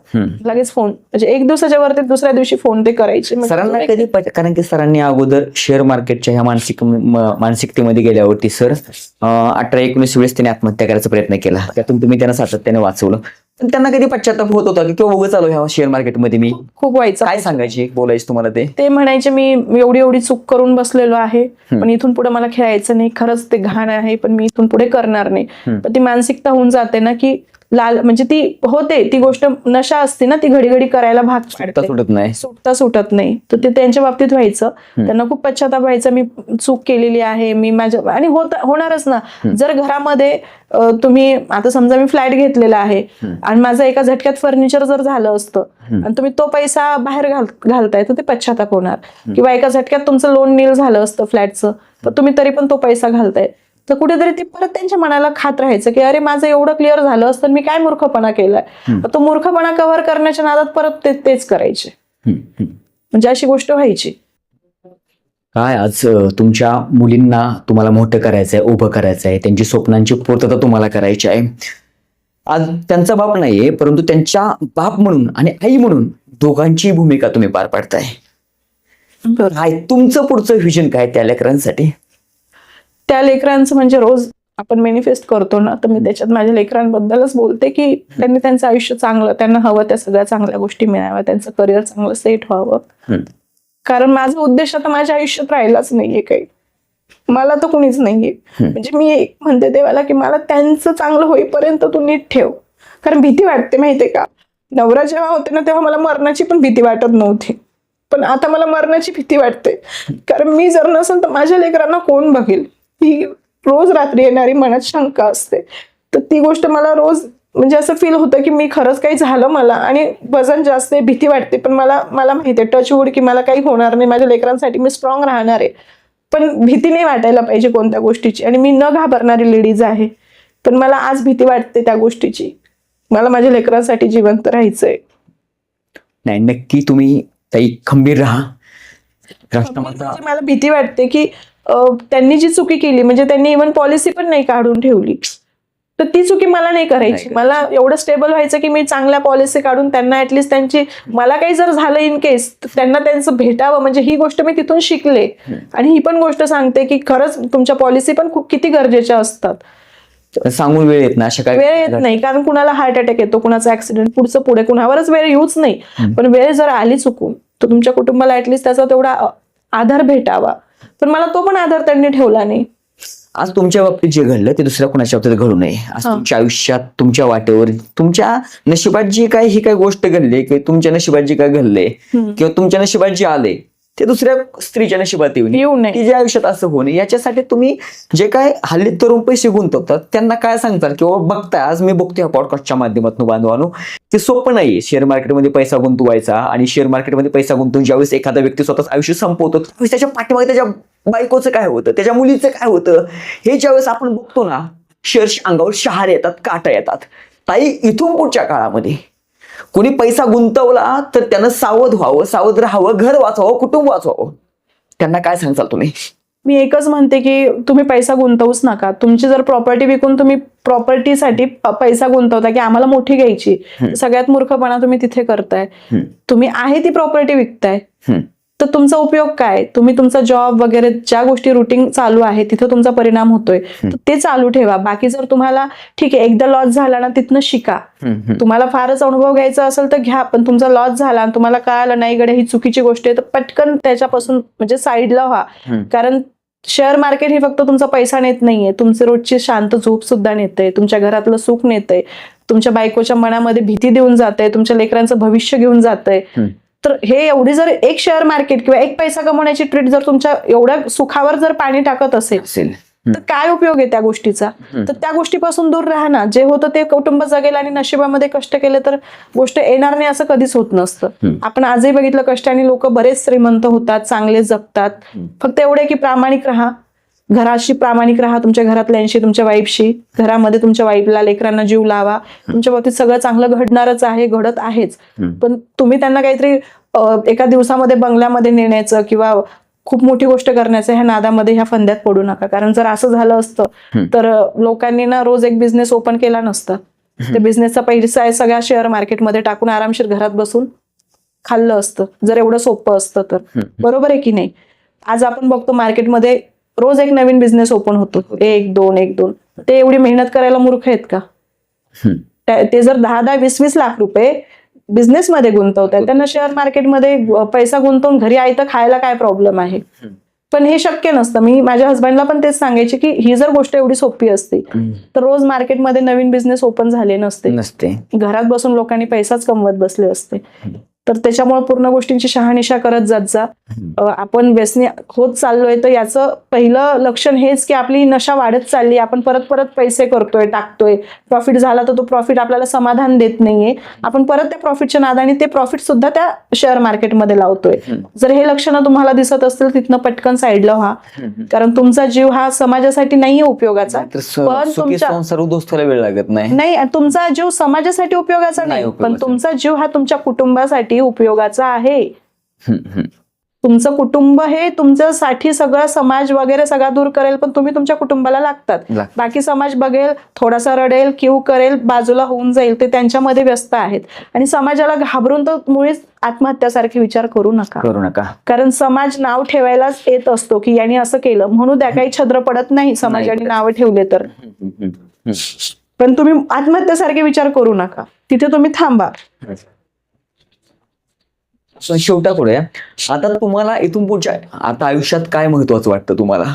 लगेच फोन. म्हणजे 1 दिवसाच्या वरती दुसऱ्या दिवशी फोन ते करायचे. सरांना कधी, कारण की सरांनी अगोदर शेअर मार्केटच्या ह्या मानसिकतेमध्ये गेल्यावरती सर 18-19 वेळेस त्यांनी आत्महत्या करायचा प्रयत्न केला. त्यातून तुम्ही त्यांना सातत्याने वाचवलं. पण त्यांना कधी पश्चाताप होत होता की किंवा उभं चालू ह्या शेअर मार्केटमध्ये मी? खूप व्हायचं. काय सांगायचे, बोलायचे तुम्हाला ते म्हणायचे मी एवढी चूक करून बसलेलो आहे पण इथून पुढे मला खेळायचं नाही. खरंच ते घाण आहे पण मी इथून पुढे करणार नाही. पण ती मानसिकता होऊन जाते ना की म्हणजे ती गोष्ट नशा असते ना, ती घडी घडी करायला भाग पाडते, सुटत नाही. तर ते त्यांच्या बाबतीत व्हायचं. त्यांना खूप पश्चाताप व्हायचा, मी चूक केलेली आहे मी माझ्या. आणि होणारच ना. जर घरामध्ये तुम्ही आता समजा मी फ्लॅट घेतलेला आहे आणि माझं एका झटक्यात फर्निचर जर झालं असतं आणि तुम्ही तो पैसा बाहेर घालताय तर ते पश्चाताप होणार. किंवा एका झटक्यात तुमचं लोन नील झालं असतं फ्लॅटचं, तर तुम्ही तरी पण तो पैसा घालताय, तर कुठेतरी ते परत त्यांच्या मनाला खात राहायचं की अरे माझं एवढं क्लिअर झालं असतं, मी काय मूर्खपणा केलाय. तो मूर्खपणा कव्हर करण्याच्या नादात परत तेच करायचे. म्हणजे अशी गोष्ट व्हायची. काय आज तुमच्या मुलींना तुम्हाला मोठं करायचंय, उभं करायचंय, त्यांची स्वप्नांची पूर्तता तुम्हाला करायची आहे. आज त्यांचा बाप नाहीये, परंतु त्यांच्या बाप म्हणून आणि आई म्हणून दोघांची भूमिका तुम्ही पार पाडताय. काय तुमचं पुढचं व्हिजन काय त्या लेकरांसाठी? त्या लेकरांचं म्हणजे रोज आपण मॅनिफेस्ट करतो ना, तर मी त्याच्यात माझ्या लेकरांबद्दलच बोलते की त्यांनी त्यांचं आयुष्य चांगलं, त्यांना हवं त्या सगळ्या चांगल्या गोष्टी मिळाव्या, त्यांचं करिअर चांगलं सेट व्हावं. कारण माझा उद्देश आता माझ्या आयुष्यात राहिलाच नाहीये काही, मला तर कुणीच नाहीये. म्हणजे मी एक म्हणते देवाला की मला त्यांचं चांगलं होईपर्यंत तू नीट ठेव. कारण भीती वाटते माहितीये का, नवरा जेव्हा होते ना तेव्हा मला मरणाची पण भीती वाटत नव्हती, पण आता मला मरणाची भीती वाटते. कारण मी जर नसेल तर माझ्या लेकरांना कोण बघेल, ही रोज रात्री येणारी मनात शंका असते. तर ती गोष्ट मला रोज म्हणजे असं फील होतं की मी खरंच काही झालं मला, आणि वजन जास्त आहे, भीती वाटते, पण मला माहिती आहे टच वूड की मला काही होणार नाही, माझ्या लेकरांसाठी मी स्ट्रॉंग राहणार आहे. पण भीती नाही वाटायला पाहिजे कोणत्या गोष्टीची, आणि मी न घाबरणारी लेडीज आहे. पण मला आज भीती वाटते त्या गोष्टीची. मला माझ्या लेकरांसाठी जिवंत राहायचंय. नाही, नक्की तुम्ही ताई खंबीर राहा. राष्ट्रमाता म्हणजे मला भीती वाटते की त्यांनी जी चुकी केली, म्हणजे त्यांनी इव्हन पॉलिसी पण नाही काढून ठेवली, तर ती चुकी मला नाही करायची. मला एवढं स्टेबल व्हायचं की मी चांगल्या पॉलिसी काढून त्यांना ऍटलीस्ट त्यांची, मला काही जर झालं इन केस, त्यांना त्यांचं भेटावं. म्हणजे ही गोष्ट मी तिथून शिकले. आणि ही पण गोष्ट सांगते की खरंच तुमच्या पॉलिसी पण खूप किती गरजेच्या असतात. सांगून वेळ येत नाही, अशा काय वेळ येत नाही, कारण कुणाला हार्ट अटॅक येतो, कुणाचा ऍक्सिडेंट, पुढचं पुढे कुणावरच वेळ येऊच नाही. पण वेळ जर आली चुकून तर तुमच्या कुटुंबाला ऍटलीस्ट त्याचा तेवढा आधार भेटावा. पण मला तो पण आधार त्यांनी ठेवला नाही. आज तुमच्या बाबतीत जे घडलं ते दुसऱ्या कोणाच्या बाबतीत घडू नये. आज तुमच्या आयुष्यात, तुमच्या वाटेवर, तुमच्या नशिबात जी काय ही काय गोष्ट घडली, किंवा तुमच्या नशिबात जी काय घडले, किंवा तुमच्या नशिबात जे आले ते दुसऱ्या स्त्रीच्या नशिबात येऊ नये, तिच्या आयुष्यात असं होऊ नये. याच्यासाठी तुम्ही जे काय हल्ली तरुण पैसे गुंतवतात त्यांना काय सांगताल, किंवा बघताय आज मी बघतोय पॉडकास्टच्या माध्यमातून बांधवानो, ते सोपं नाहीये शेअर मार्केटमध्ये पैसा गुंतवायचा. आणि शेअर मार्केटमध्ये पैसा गुंतवून ज्यावेळेस एखादा व्यक्ती स्वतःच आयुष्य संपवतो त्यावेळेस त्याच्या पाठीमागे त्याच्या बायकोचं काय होतं, त्याच्या मुलीचं काय होतं, हे ज्यावेळेस आपण बघतो ना, शेअर्स अंगावर शहारे येतात, काटा येतात. ताई, इथून पुढच्या काळामध्ये कोणी पैसा गुंतवला तर त्यानं सावध व्हावं, सावध राहावं, घर वाचवावं, कुटुंब वाचवावं. त्यांना काय सांगताल तुम्ही? मी एकच म्हणते की तुम्ही पैसा गुंतवूच नका. तुमची जर प्रॉपर्टी विकून तुम्ही प्रॉपर्टीसाठी पैसा गुंतवता की आम्हाला मोठी घ्यायची, सगळ्यात मूर्खपणा तुम्ही तिथे करताय. तुम्ही आहे ती प्रॉपर्टी विकताय, तर तुमचा उपयोग काय? तुम्ही तुमचा जॉब वगैरे ज्या गोष्टी रुटीन चालू आहे तिथं तुमचा परिणाम होतोय, तर ते चालू ठेवा. बाकी जर तुम्हाला ठीक आहे एकदा लॉस झाला ना, तिथनं शिका. तुम्हाला फारच अनुभव घ्यायचा असेल तर घ्या, पण तुमचा लॉस झाला आणि तुम्हाला कळालं नाही गड्या ही चुकीची गोष्ट आहे, तर पटकन त्याच्यापासून म्हणजे साईडला व्हा. कारण शेअर मार्केट हे फक्त तुमचा पैसा नेत नाहीये, तुमची रोजची शांत झोप सुद्धा नेते, तुमच्या घरातलं सुख नेते, तुमच्या बायकोच्या मनामध्ये भीती देऊन जाते, तुमच्या लेकरांचं भविष्य घेऊन जाते. तर हे एवढी जर एक शेअर मार्केट किंवा एक पैसा कमवण्याची ट्रीट जर तुमच्या एवढ्या सुखावर जर पाणी टाकत असेल तर काय उपयोग आहे त्या गोष्टीचा? तर त्या गोष्टीपासून दूर राहा ना. जे होतं ते कुटुंब जगेल, आणि नशिबामध्ये कष्ट केले तर गोष्ट येणार नाही असं कधीच होत नसतं. आपण आजही बघितलं कष्टाने लोक बरेच श्रीमंत होतात, चांगले जगतात. फक्त एवढे की प्रामाणिक राहा, घराशी प्रामाणिक राहा, तुमच्या घरातल्यांशी, तुमच्या वाईफशी, घरामध्ये तुमच्या वाईफला, लेकरांना जीव लावा. तुमच्या बाबतीत सगळं चांगलं घडणारच आहे, घडत आहेच. पण तुम्ही त्यांना काहीतरी एका दिवसामध्ये बंगल्यामध्ये नेण्याचं किंवा खूप मोठी गोष्ट करण्याचं ह्या नादामध्ये, ह्या फंद्यात पडू नका. कारण जर असं झालं असतं तर लोकांनी ना रोज एक बिझनेस ओपन केला नसता. त्या बिझनेसचा पैसा सगळ्या शेअर मार्केटमध्ये टाकून आरामशीर घरात बसून खाल्लं असतं, जर एवढं सोपं असतं तर. बरोबर आहे की नाही? आज आपण बघतो मार्केटमध्ये रोज एक नवीन बिझनेस ओपन होतो, एक दोन. ते एवढी मेहनत करायला मूर्ख आहेत का? ते जर 10-10, 20-20 लाख रुपये बिझनेस मध्ये गुंतवतात, त्यांना शेअर मार्केटमध्ये पैसा गुंतवून घरी आहे तर खायला काय प्रॉब्लेम आहे? पण हे शक्य नसतं. मी माझ्या हसबंडला पण तेच सांगायचे की ही जर गोष्ट एवढी सोपी असते तर रोज मार्केटमध्ये नवीन बिझनेस ओपन झाले नसते. घरात बसून लोकांनी पैसाच कमवत बसले असते. तर त्याच्यामुळे पूर्ण गोष्टींची शहानिशा करत जात जा. आपण व्यसनी होत चाललोय तर याचं पहिलं लक्षण हेच की आपली नशा वाढत चालली. आपण परत परत पैसे करतोय, टाकतोय, प्रॉफिट झाला तर तो प्रॉफिट आपल्याला समाधान देत नाहीये. आपण परत त्या प्रॉफिटच्या नादाने ते प्रॉफिट सुद्धा त्या शेअर मार्केटमध्ये लावतोय. जर हे लक्षणं तुम्हाला दिसत असतील तिथनं पटकन साईडला व्हा. कारण तुमचा जीव हा समाजासाठी नाहीये उपयोगाचा, पण तुमच्या वेळ लागत नाही, तुमचा जीव समाजासाठी उपयोगाचा नाही, पण तुमचा जीव हा तुमच्या कुटुंबासाठी उपयोगाचा आहे. तुमचं कुटुंब हे तुमच्यासाठी सगळं समाज वगैरे सगळा दूर करेल, पण तुम्ही तुमच्या कुटुंबाला लागतात. बाकी समाज बघेल, थोडासा रडेल, किव करेल, बाजूला होऊन जाईल, ते त्यांच्यामध्ये व्यस्त आहेत. आणि समाजाला घाबरून तर मुळीच आत्महत्यासारखे विचार करू नका. कारण समाज नाव ठेवायलाच येत असतो की यांनी असं केलं म्हणून द्या, काही छद्र पडत नाही समाजाने नाव ठेवले तर. पण तुम्ही आत्महत्यासारखे विचार करू नका, तिथे तुम्ही थांबा. शेवटा करूया. आता तुम्हाला इथून पुढच्या आता आयुष्यात काय महत्वाचं वाटतं तुम्हाला?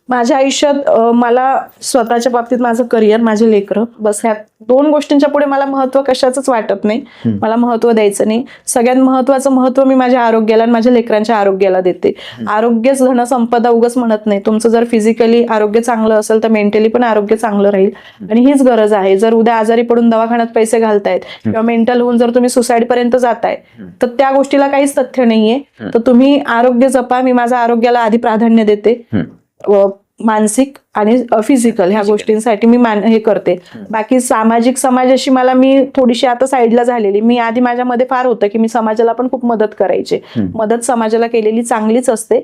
माझ्या आयुष्यात मला स्वतःच्या बाबतीत माझं करिअर, माझे लेकरं, बस ह्या 2 गोष्टींच्या पुढे मला महत्व कशाचंच वाटत नाही. मला महत्व द्यायचं नाही. सगळ्यात महत्वाचं महत्व मी माझ्या आरोग्याला आणि माझ्या लेकरांच्या आरोग्याला देते. आरोग्यच धन संपदा उगाच म्हणत नाही. तुमचं जर फिजिकली आरोग्य चांगलं असेल तर मेंटली पण आरोग्य चांगलं राहील. आणि हीच गरज आहे. जर उद्या आजारी पडून दवाखान्यात पैसे घालतायत किंवा मेंटल होऊन जर तुम्ही सुसाईड पर्यंत जाताय तर त्या गोष्टीला काहीच तथ्य नाहीये. तर तुम्ही आरोग्य जपा. मी माझ्या आरोग्याला आधी प्राधान्य देते. मानसिक आणि फिजिकल ह्या गोष्टींसाठी मी हे करते. बाकी सामाजिक समाजाशी मी थोडीशी आता साईडला झालेली. मी आधी माझ्यामध्ये फार होतं की मी समाजाला पण खूप मदत करायचे. मदत समाजाला केलेली चांगलीच असते.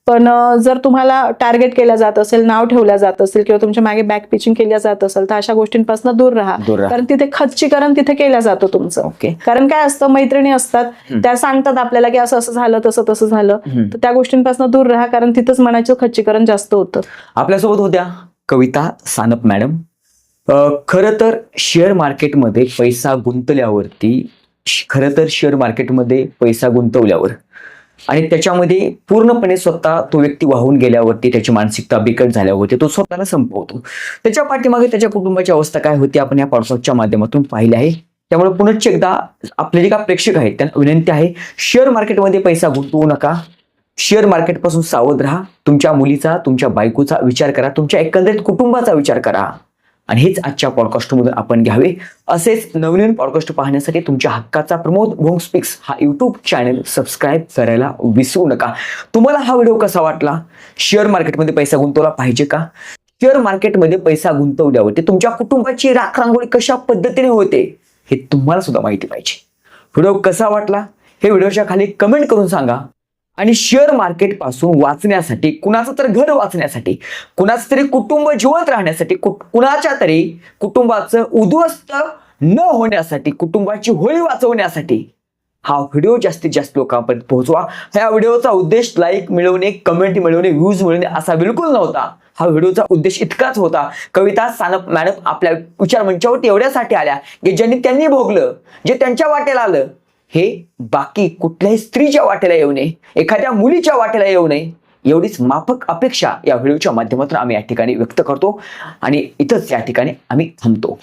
पण जर तुम्हाला टार्गेट केल्या जात असेल, नाव ठेवल्या जात असेल किंवा तुमच्या मागे बॅक पिचिंग केल्या जात असेल तर अशा गोष्टींपासून दूर राहा. कारण तिथे खच्चीकरण तिथे केलं जातं तुमचं. कारण काय असतं, मैत्रिणी असतात त्या सांगतात आपल्याला की असं असं झालं, तसं झालं, तर त्या गोष्टींपासून दूर राहा. कारण तिथंच मनाचं खच्चीकरण जास्त होतं. आपल्यासोबत होत्या कविता सानप मॅडम. खरं तर शेअर मार्केटमध्ये पैसा गुंतवल्यावर आणि त्याच्यामध्ये पूर्णपणे स्वतः तो व्यक्ती वाहून गेल्यावरती, त्याची मानसिकता बिकट झाल्यावरती तो स्वतःला संपवतो. त्याच्या पाठीमागे त्याच्या कुटुंबाची अवस्था काय होती आपण या पॉडकास्टच्या माध्यमातून पाहिली आहे. त्यामुळे पुनश्च एकदा आपले जे काही प्रेक्षक आहेत त्यांना विनंती आहे, शेअर मार्केटमध्ये पैसा गुंतवू नका. शेअर मार्केट पासून सावध राहा. तुमच्या मुलीचा, तुमच्या बायकोचा विचार करा. तुमच्या एकंदरीत कुटुंबाचा विचार करा. आणि हेच आजच्या पॉडकास्टमधून आपण घ्यावे. असेच नवनवीन पॉडकास्ट पाहण्यासाठी तुमच्या हक्काचा प्रमोद भोंग स्पीक्स हा युट्यूब चॅनल सबस्क्राईब करायला विसरू नका. तुम्हाला हा व्हिडिओ कसा वाटला? शेअर मार्केटमध्ये पैसा गुंतवला पाहिजे का? शेअर मार्केटमध्ये पैसा गुंतवल्यावरती तुमच्या कुटुंबाची राखरांगोळी कशा पद्धतीने होते हे तुम्हाला सुद्धा माहिती पाहिजे. व्हिडिओ कसा वाटला हे व्हिडिओच्या खाली कमेंट करून सांगा. आणि शेअर मार्केट पासून वाचण्यासाठी, कुणाचं तर घर वाचण्यासाठी, कुणाचं तरी कुटुंब जिवंत राहण्यासाठी, कुणाच्या तरी कुटुंबाचं उद्ध्वस्त न होण्यासाठी, कुटुंबाची होळी वाचवण्यासाठी हा व्हिडिओ जास्तीत जास्त लोकांपर्यंत पोहोचवा. ह्या व्हिडिओचा उद्देश लाईक मिळवणे, कमेंट मिळवणे, व्ह्यूज मिळवणे असा बिलकुल नव्हता. हा व्हिडिओचा उद्देश इतकाच होता, कविता सानप मॅडम आपल्या विचार मंचावरती एवढ्यासाठी आल्या की ज्यांनी त्यांनी भोगलं, जे त्यांच्या वाटेला आलं, हे बाकी कुठल्याही स्त्रीच्या वाटेला येऊ नये, एखाद्या मुलीच्या वाटेला येऊ नये, एवढीच माफक अपेक्षा या व्हिडिओच्या माध्यमातून आम्ही या ठिकाणी व्यक्त करतो आणि इथंच या ठिकाणी आम्ही थांबतो.